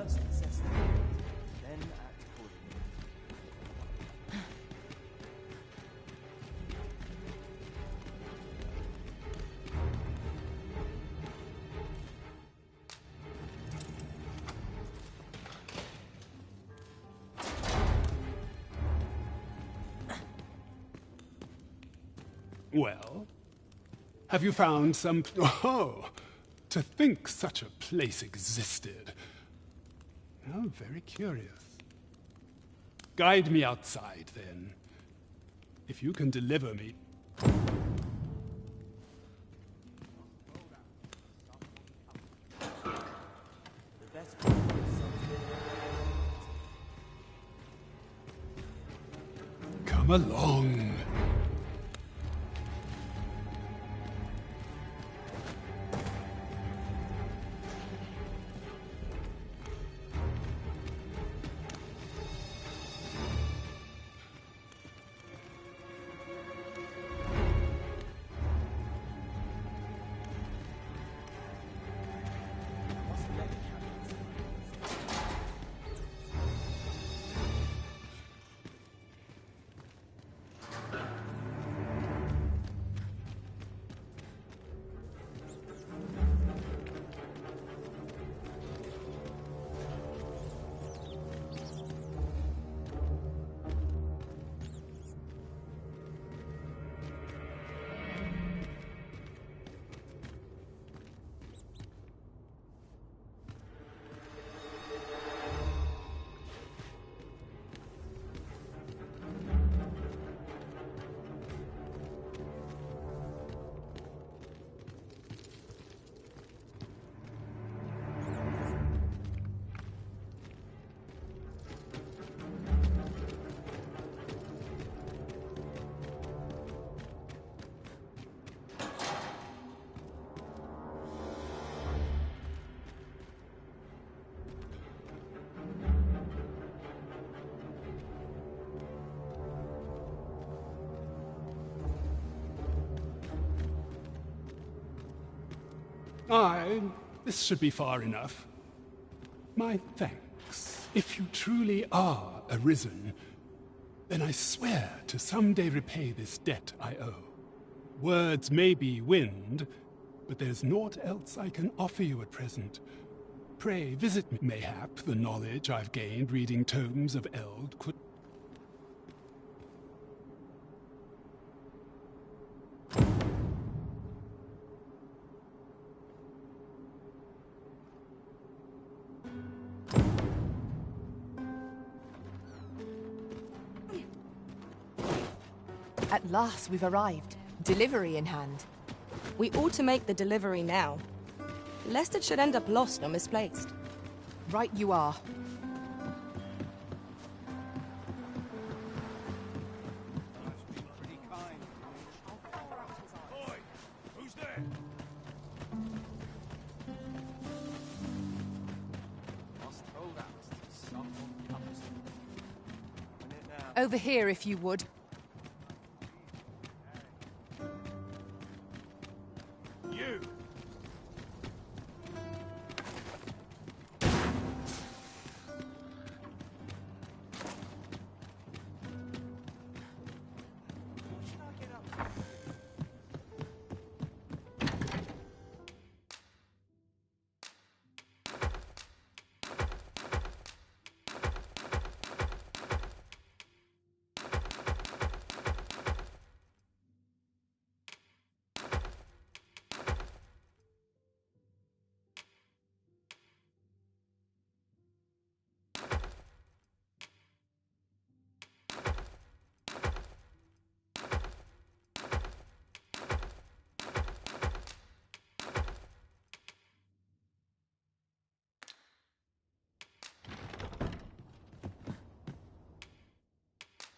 First assess the field, then act accordingly. Well, have you found some... Oh, to think such a place existed. How very curious. Guide me outside, then. If you can deliver me... Come along. This should be far enough. My thanks. If you truly are arisen, then I swear to someday repay this debt I owe. Words may be wind, but there's naught else I can offer you at present. Pray visit me. Mayhap the knowledge I've gained reading tomes of Eld could... At last we've arrived. Delivery in hand. We ought to make the delivery now, lest it should end up lost or misplaced. Right you are. Who's there? Must hold out till someone comes. Over here, if you would. You!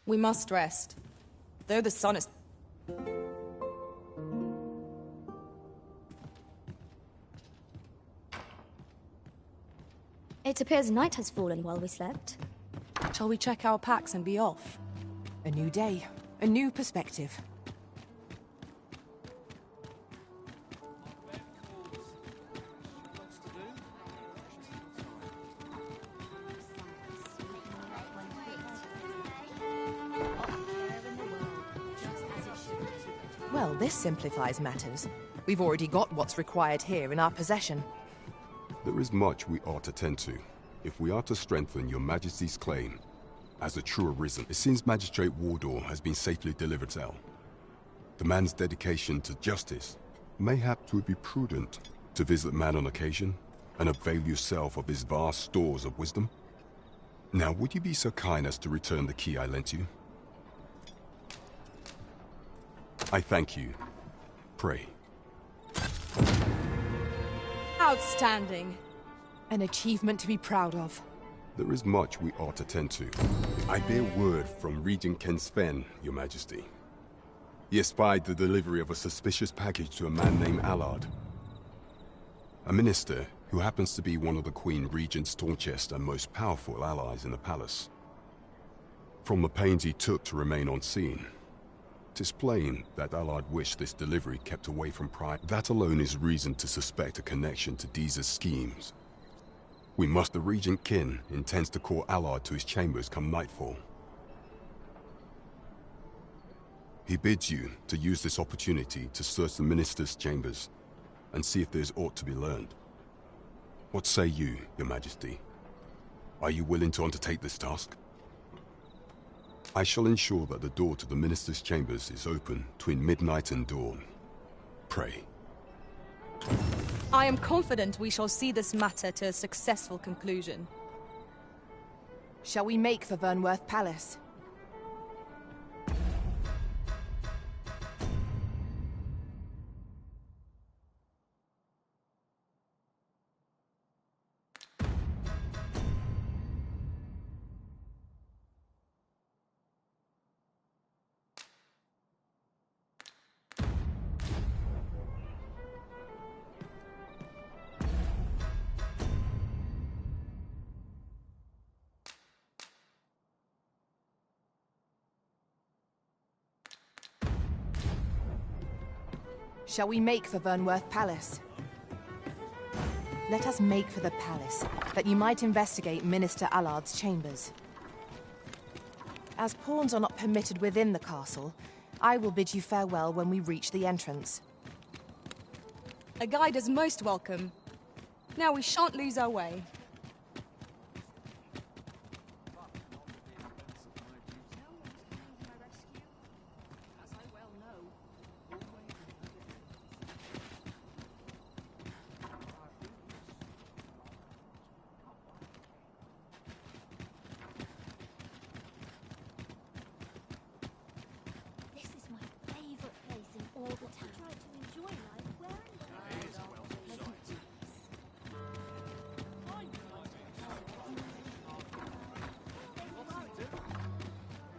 We must rest, though the sun is... It appears night has fallen while we slept. Shall we check our packs and be off? A new day, a new perspective. Well, this simplifies matters. We've already got what's required here in our possession. There is much we ought to tend to, if we are to strengthen your Majesty's claim as a true Arisen. It seems Magistrate Wardor has been safely delivered to El. The man's dedication to justice. Mayhap 'twould be prudent to visit the man on occasion and avail yourself of his vast stores of wisdom. Now, would you be so kind as to return the key I lent you? I thank you. Pray. Outstanding. An achievement to be proud of. There is much we ought to tend to. I bear word from Regent Ken Sven, Your Majesty. He espied the delivery of a suspicious package to a man named Allard. A minister who happens to be one of the Queen Regent's staunchest and most powerful allies in the palace. From the pains he took to remain on scene, 'tis plain that Allard wished this delivery kept away from Pride. That alone is reason to suspect a connection to Deeza's schemes. We must. The Regent Kin intends to call Allard to his chambers come nightfall. He bids you to use this opportunity to search the minister's chambers and see if there's aught to be learned. What say you, Your Majesty? Are you willing to undertake this task? I shall ensure that the door to the minister's chambers is open between midnight and dawn. Pray. I am confident we shall see this matter to a successful conclusion. Shall we make for Vernworth Palace? Shall we make for Vernworth Palace? Let us make for the palace, that you might investigate Minister Allard's chambers. As pawns are not permitted within the castle, I will bid you farewell when we reach the entrance. A guide is most welcome. Now we shan't lose our way.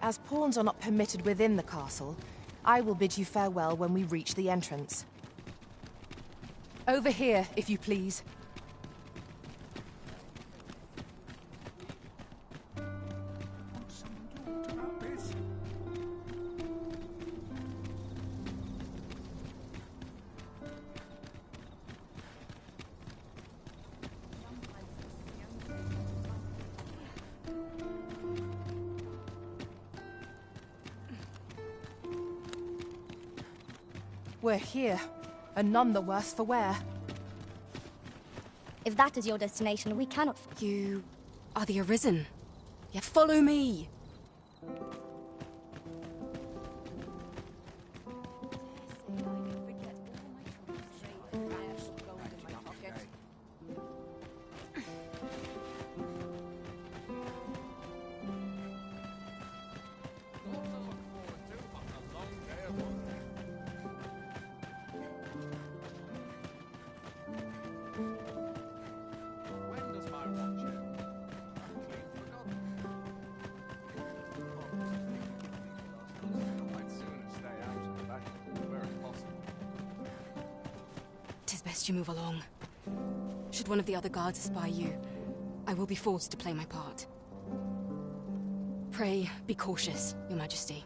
As pawns are not permitted within the castle, I will bid you farewell when we reach the entrance. Over here, if you please. We're here, and none the worse for wear. If that is your destination, we cannot... You are the Arisen. Yeah, follow me. Best you move along. Should one of the other guards espy you, I will be forced to play my part. Pray, be cautious, Your Majesty.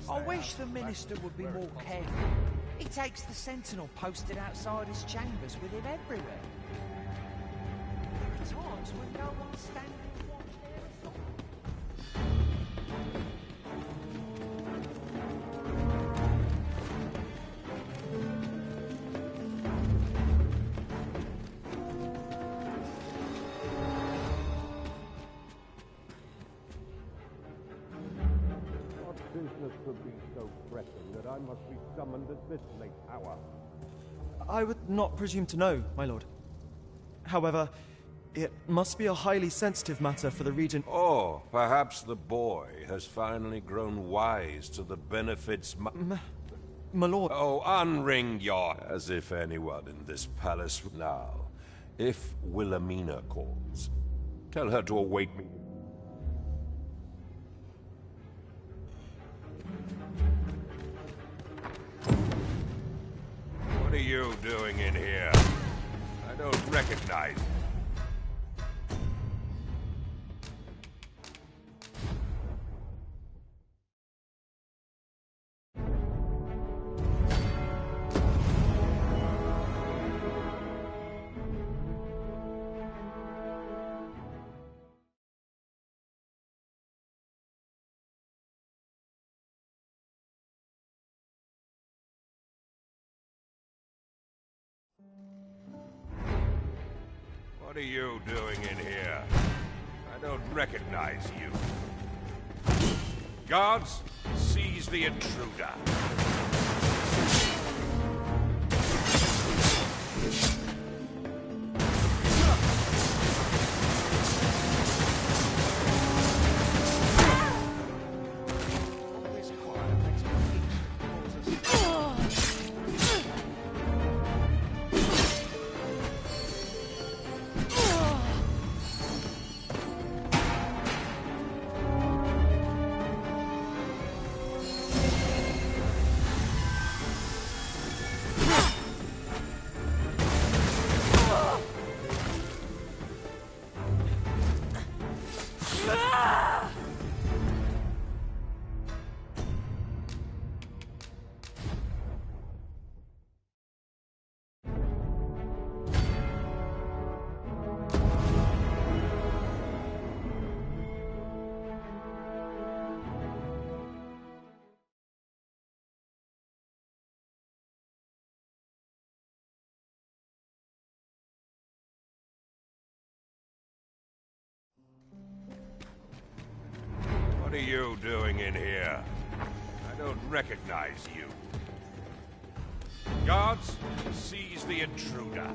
I wish the Minister would be more careful. He takes the sentinel posted outside his chambers with him everywhere. There are times when no one's standing watch there at all. What business could be so pressing that I must be summoned at this late hour? I would not presume to know, my lord. However, it must be a highly sensitive matter for the region. Oh, perhaps the boy has finally grown wise to the benefits my lord. Oh, unring your... As if anyone in this palace... Now, if Wilhelmina calls, tell her to await me. What are you doing in here? I don't recognize you. What are you doing in here? I don't recognize you. Guards, seize the intruder. What are you doing in here? I don't recognize you. Guards, seize the intruder.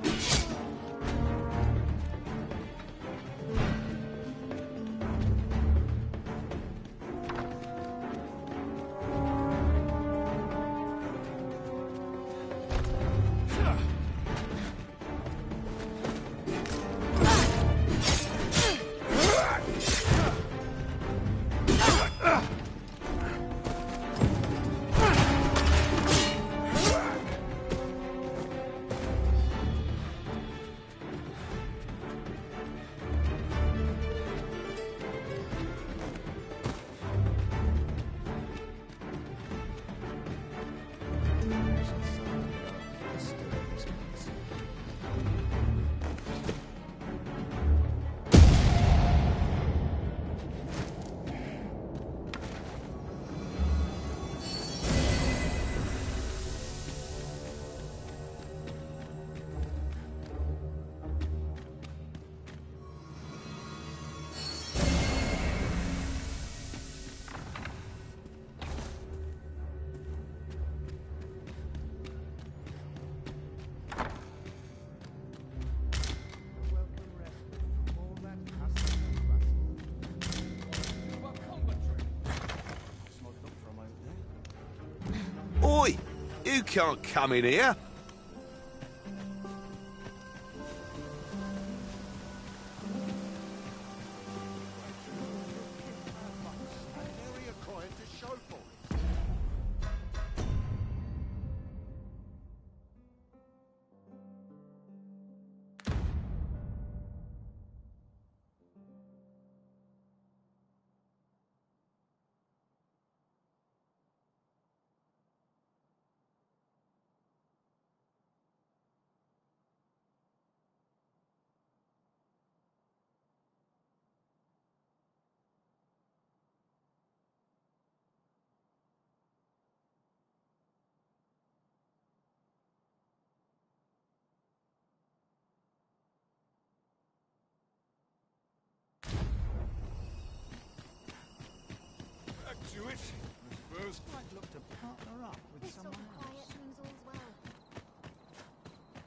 Oi! You can't come in here!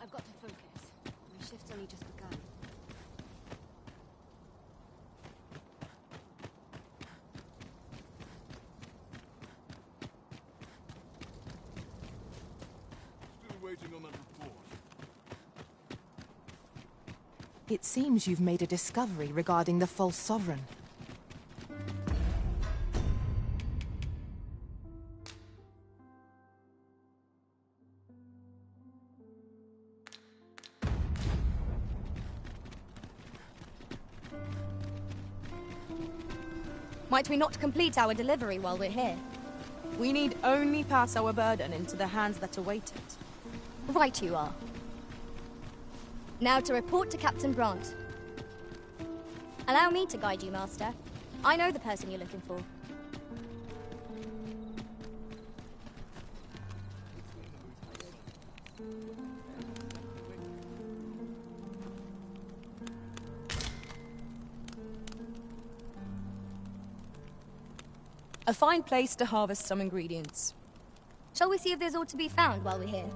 I've got to focus. My shift's only just begun. Still waiting on that report. It seems you've made a discovery regarding the false sovereign. Might we not complete our delivery while we're here? We need only pass our burden into the hands that await it. Right you are. Now to report to Captain Brandt. Allow me to guide you, Master. I know the person you're looking for. A fine place to harvest some ingredients. Shall we see if there's aught to be found while we're here?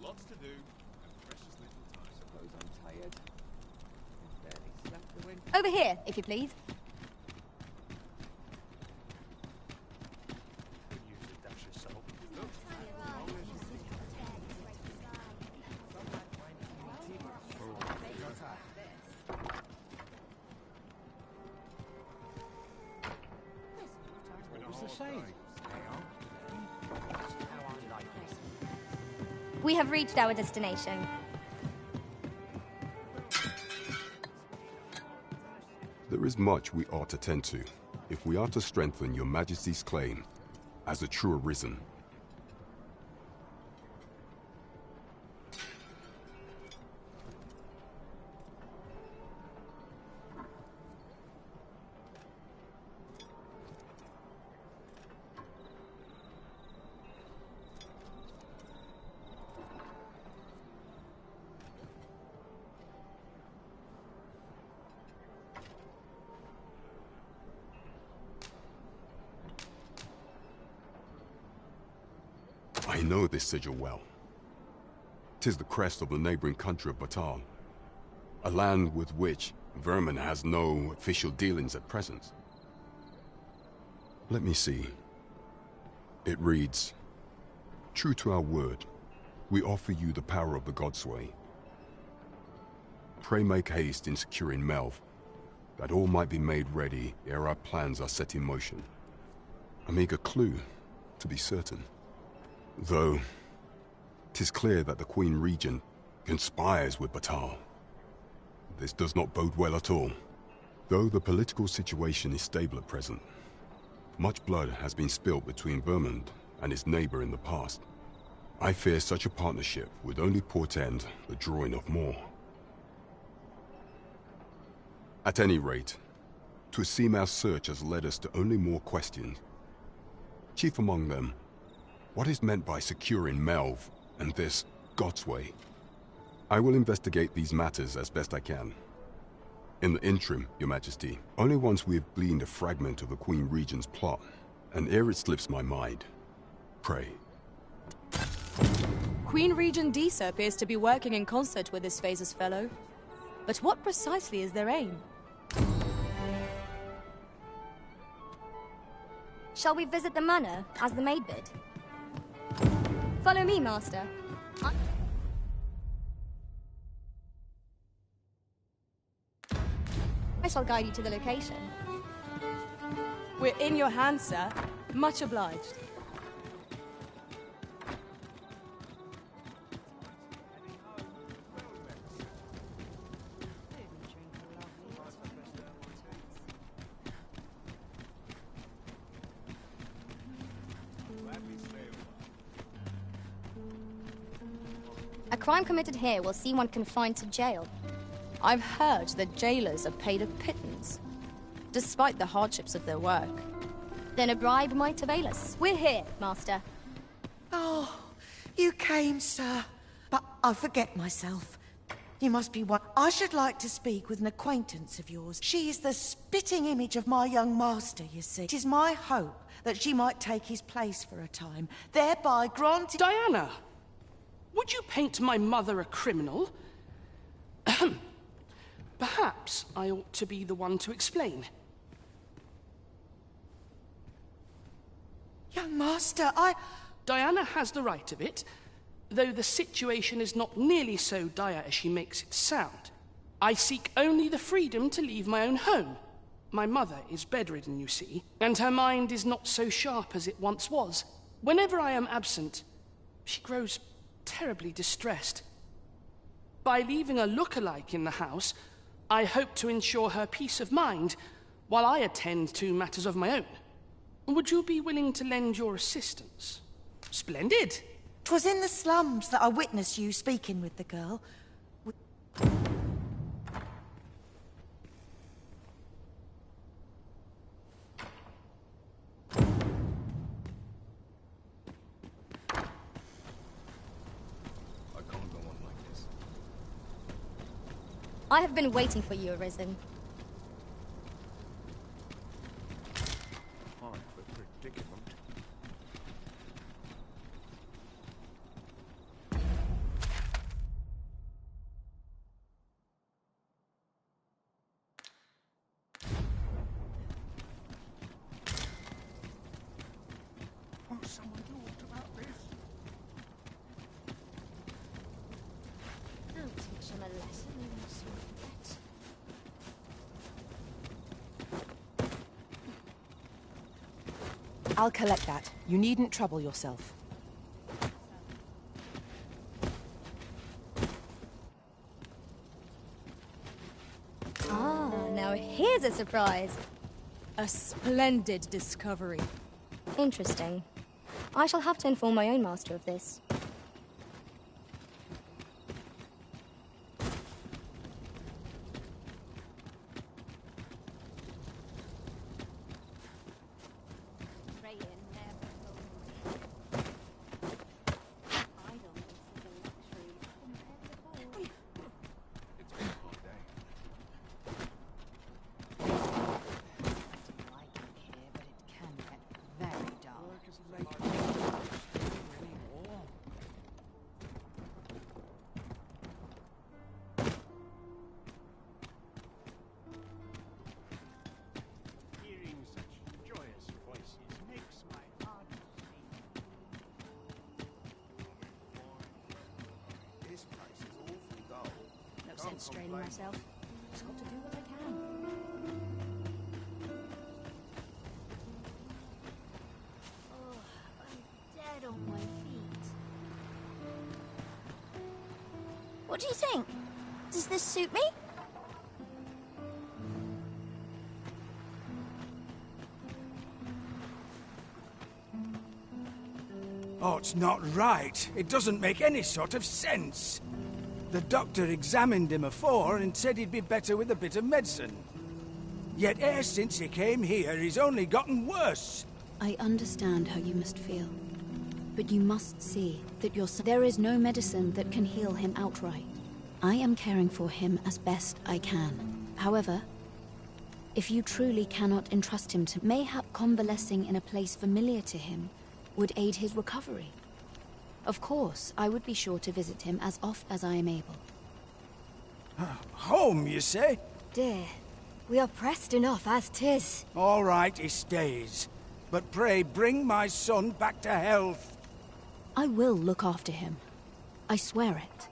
Lots to do, and precious little time. Suppose I'm tired. I've barely slept the winter. Over here, if you please. Could use a dash of salt. What's the saying? We have reached our destination. There is much we ought to tend to, if we are to strengthen your Majesty's claim as a true Arisen. I know this sigil well. 'Tis the crest of the neighboring country of Batal, a land with which Vermin has no official dealings at present. Let me see. It reads, "True to our word, we offer you the power of the Godsway. Pray make haste in securing Melv, that all might be made ready ere our plans are set in motion." A meager clue, to be certain. Though, 'tis clear that the Queen Regent conspires with Batal. This does not bode well at all. Though the political situation is stable at present, much blood has been spilt between Vermund and his neighbor in the past. I fear such a partnership would only portend the drawing of more. At any rate, 'twould seem our search has led us to only more questions. Chief among them, what is meant by securing Melv and this Godsway? I will investigate these matters as best I can. In the interim, Your Majesty, only once we have gleaned a fragment of the Queen Regent's plot, and ere it slips my mind, pray. Queen Regent Disa appears to be working in concert with this Phaser's fellow. But what precisely is their aim? Shall we visit the manor, as the maid bid? Follow me, Master. I shall guide you to the location. We're in your hands, sir. Much obliged. A crime committed here will see one confined to jail. I've heard that jailers are paid a pittance, despite the hardships of their work. Then a bribe might avail us. We're here, Master. Oh, you came, sir. But I forget myself. You must be one. I should like to speak with an acquaintance of yours. She is the spitting image of my young master, you see. It is my hope that she might take his place for a time, thereby granting... Diana! Would you paint my mother a criminal? Ahem. Perhaps I ought to be the one to explain. Young master, Diana has the right of it, though the situation is not nearly so dire as she makes it sound. I seek only the freedom to leave my own home. My mother is bedridden, you see, and her mind is not so sharp as it once was. Whenever I am absent, she grows terribly distressed. By leaving a look-alike in the house, I hope to ensure her peace of mind while I attend to matters of my own. Would you be willing to lend your assistance? Splendid! 'Twas in the slums that I witnessed you speaking with the girl. I have been waiting for you, Arisen. Time for predicament. Won't someone do what about this? I'll teach him a lesson he will soon forget. I'll collect that. You needn't trouble yourself. Ah, now here's a surprise. A splendid discovery. Interesting. I shall have to inform my own master of this. Hearing such joyous voices makes my heart sing. This place is awful dull. No sense straining myself. Just got to do what I can. Oh, I'm dead on my feet. What do you think? Does this suit me? Oh, it's not right. It doesn't make any sort of sense. The doctor examined him afore and said he'd be better with a bit of medicine. Yet e'er since he came here, he's only gotten worse. I understand how you must feel. But you must see that there is no medicine that can heal him outright. I am caring for him as best I can. However, if you truly cannot entrust him to mayhap convalescing in a place familiar to him would aid his recovery. Of course, I would be sure to visit him as oft as I am able. Home, you say? Dear, we are pressed enough as 'tis. All right, he stays. But pray bring my son back to health. I will look after him. I swear it.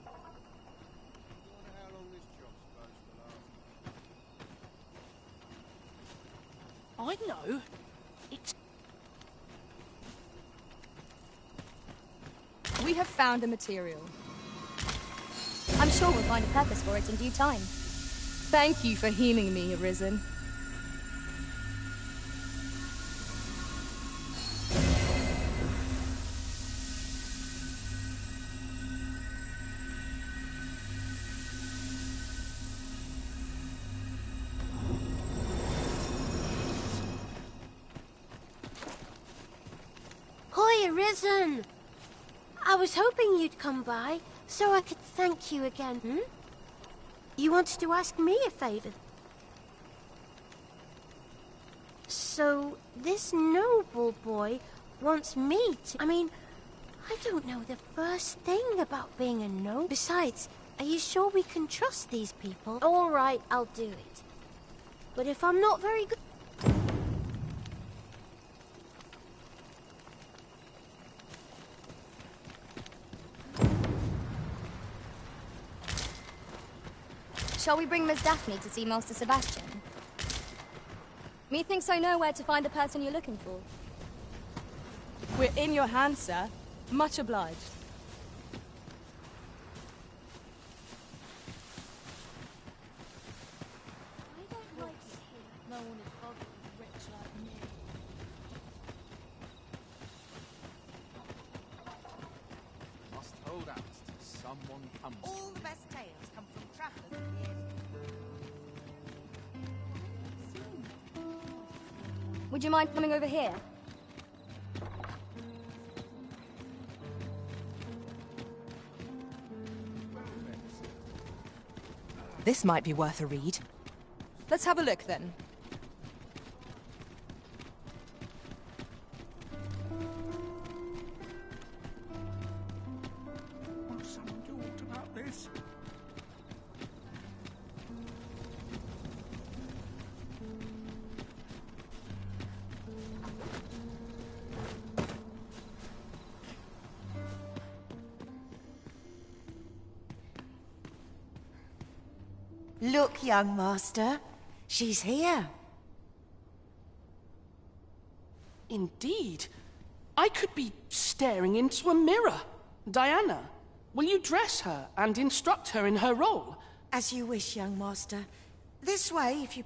I know. It's... We have found a material. I'm sure we'll find a purpose for it in due time. Thank you for healing me, Arisen. Hi, Arisen! I was hoping you'd come by, so I could thank you again. You wanted to ask me a favor? So, this noble boy wants me to... I mean, I don't know the first thing about being a noble. Besides, are you sure we can trust these people? All right, I'll do it. But if I'm not very good... Shall we bring Miss Daphne to see Master Sebastian? Methinks I know where to find the person you're looking for. We're in your hands, sir. Much obliged. I don't like it here. No one is bothered with rich like me. Must hold out till someone comes. All the best tales come from travelers in the end. Would you mind coming over here? This might be worth a read. Let's have a look, then. Will someone do aught about this? Look, young master. She's here. Indeed. I could be staring into a mirror. Diana, will you dress her and instruct her in her role? As you wish, young master. This way, if you...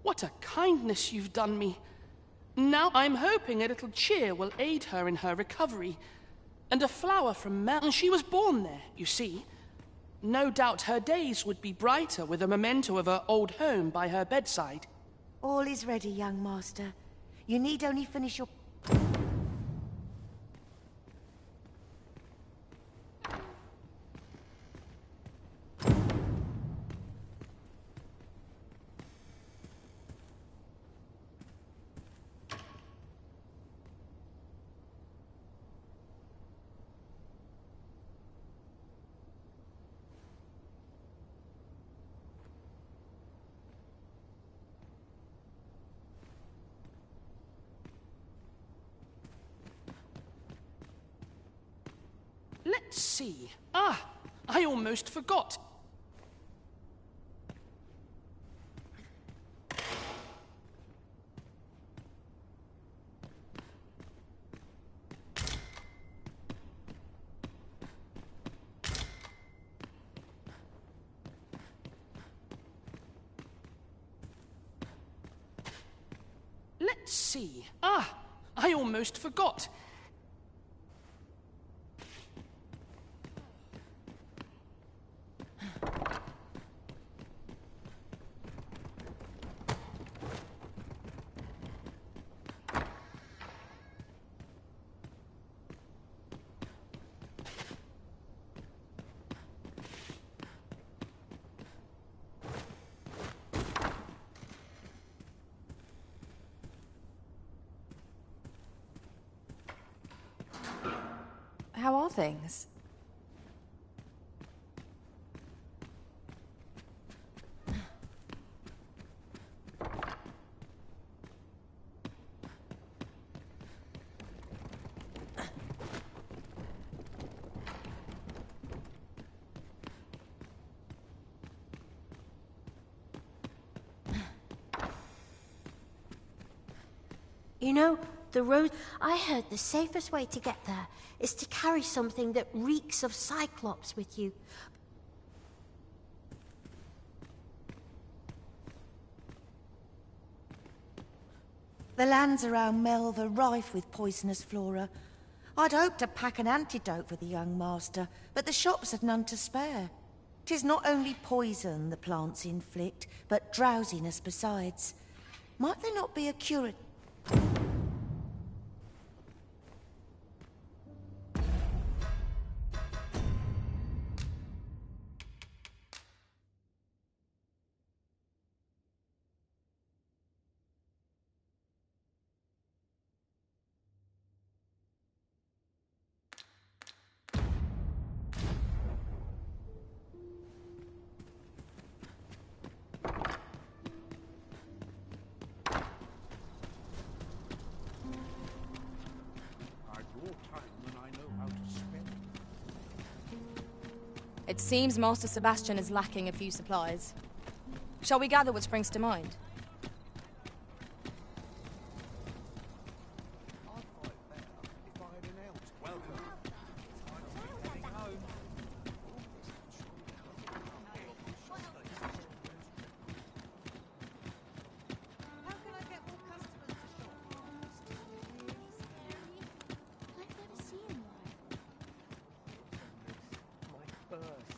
What a kindness you've done me. Now I'm hoping a little cheer will aid her in her recovery. And a flower from Mel. She was born there, you see. No doubt her days would be brighter with a memento of her old home by her bedside. All is ready, young master. You need only finish your... Let's see. Ah, I almost forgot. Let's see. Ah, I almost forgot. How are things? You know, the road... I heard the safest way to get there is to carry something that reeks of Cyclops with you. The lands around Melve are rife with poisonous flora. I'd hoped to pack an antidote for the young master, but the shops had none to spare. 'Tis not only poison the plants inflict, but drowsiness besides. Might there not be a cure... It seems Master Sebastian is lacking a few supplies. Shall we gather what springs to mind?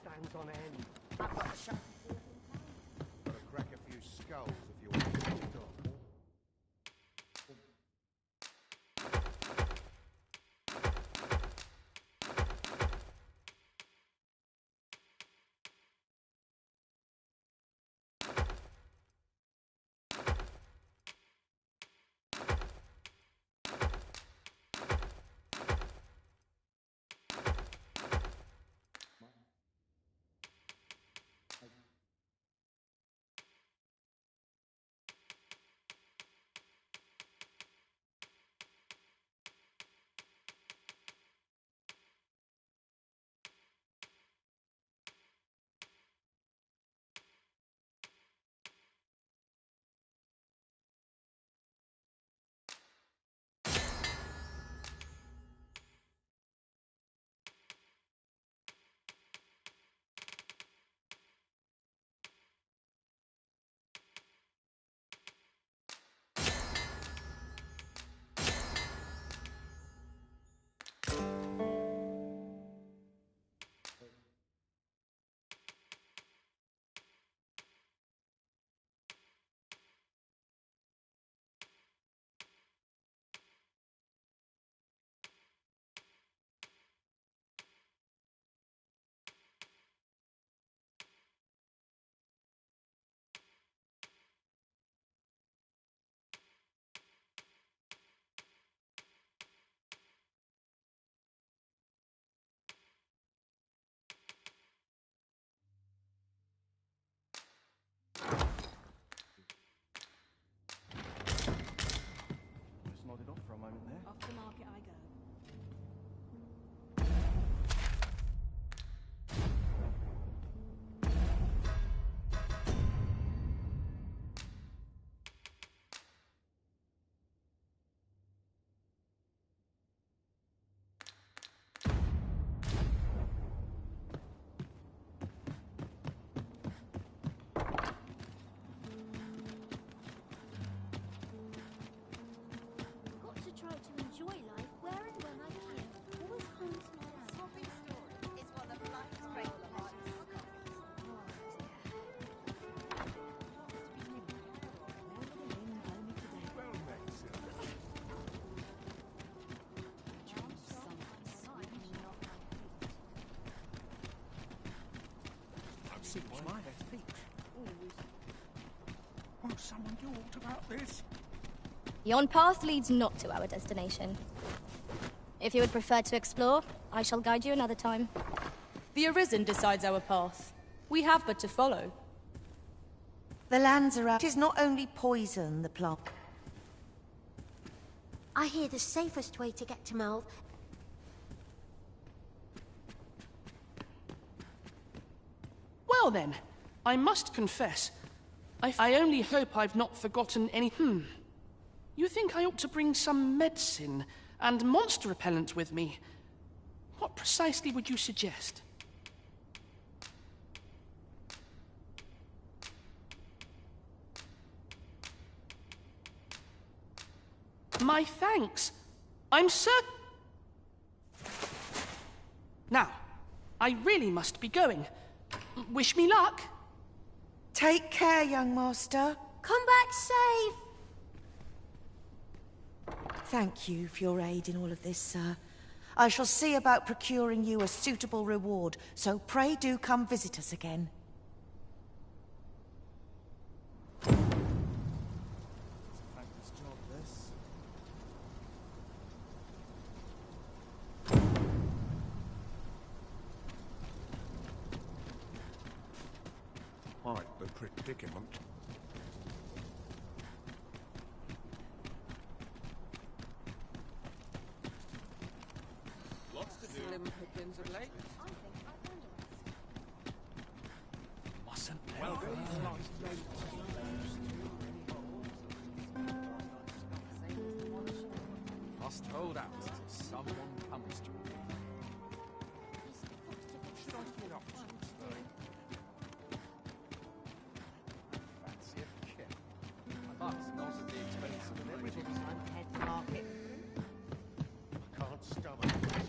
Stands on end. I've got to show. Gotta crack a few skulls if you want to stop. Just nodded off for a moment there. Off to market I go. Got to try to enjoy life where and when I can. Always home to my own. Swapping stories is one of life's great Seems my feet. Won't someone do aught about this? Yon path leads not to our destination. If you would prefer to explore, I shall guide you another time. The Arisen decides our path. We have but to follow. The lands around. 'Tis not only poison, the plant. I hear the safest way to get to Melve. Well then, I must confess, I only hope I've not forgotten any... You think I ought to bring some medicine and monster repellent with me? What precisely would you suggest? My thanks. I'm certain... Now, I really must be going. Wish me luck. Take care, young master. Come back safe. Thank you for your aid in all of this, sir. I shall see about procuring you a suitable reward, so pray do come visit us again. Thankless job, this. Quite the predicament. Lots to do. Slim pickings of late. Must hold out till someone comes to me. Should I get up? Fancy a kick. But not at the expense of everybody's head market. I can't stomach this.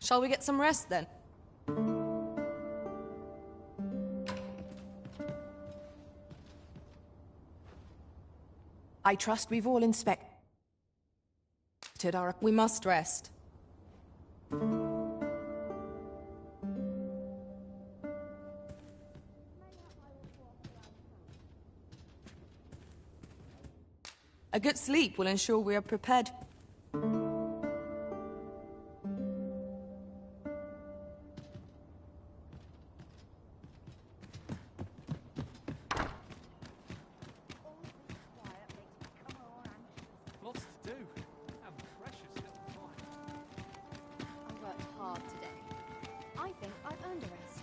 Shall we get some rest then? I trust we've all inspected our... We must rest. A good sleep will ensure we are prepared. Lots to do. And precious little time. I worked hard today. I think I've earned a rest.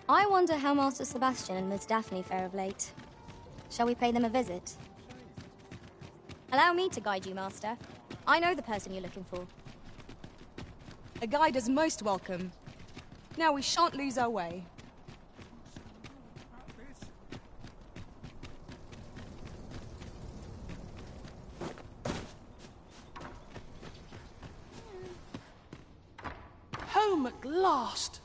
I wonder how Master Sebastian and Miss Daphne fare of late. Shall we pay them a visit? Allow me to guide you, Master. I know the person you're looking for. A guide is most welcome. Now we shan't lose our way. Home at last!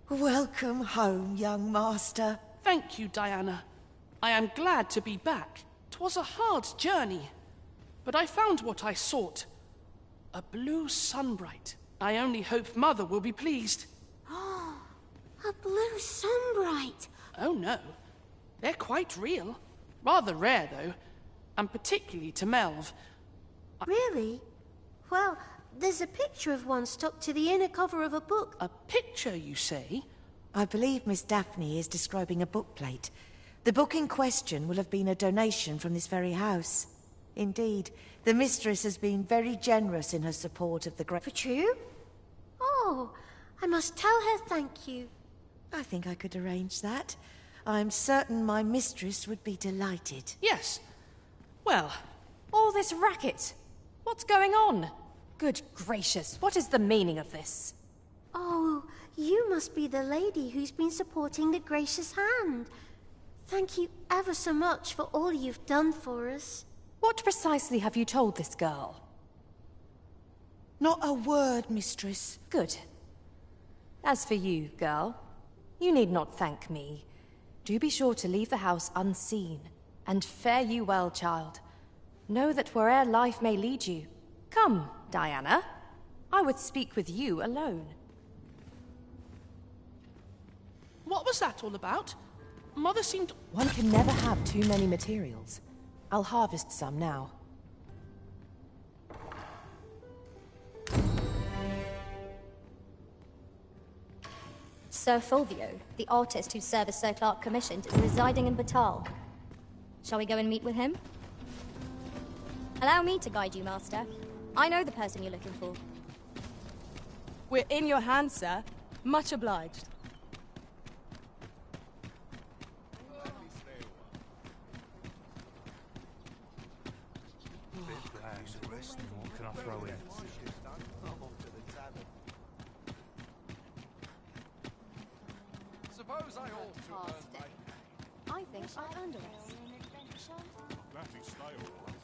Welcome home, young master. Thank you, Diana. I am glad to be back. 'Twas a hard journey, but I found what I sought. A blue sunbright. I only hope Mother will be pleased. Oh, a blue sunbright. Oh no, they're quite real. Rather rare, though, and particularly to Melv. Really? Well, there's a picture of one stuck to the inner cover of a book. A picture, you say? I believe Miss Daphne is describing a bookplate. The book in question will have been a donation from this very house. Indeed, the mistress has been very generous in her support of the great... For true? Oh, I must tell her thank you. I think I could arrange that. I'm certain my mistress would be delighted. Yes. Well... All this racket. What's going on? Good gracious, what is the meaning of this? Oh, you must be the lady who's been supporting the Gracious Hand. Thank you ever so much for all you've done for us. What precisely have you told this girl? Not a word, mistress. Good. As for you, girl, you need not thank me. Do be sure to leave the house unseen. And fare you well, child. Know that where'er life may lead you. Come, Diana. I would speak with you alone. What was that all about? Mother seemed... One can never have too many materials. I'll harvest some now. Sir Fulvio, the artist whose service Sir Clark commissioned, is residing in Batal. Shall we go and meet with him? Allow me to guide you, Master. I know the person you're looking for. We're in your hands, sir. Much obliged. What can I throw in? Suppose I ought to earn my... I think I've earned a rest. That is stale.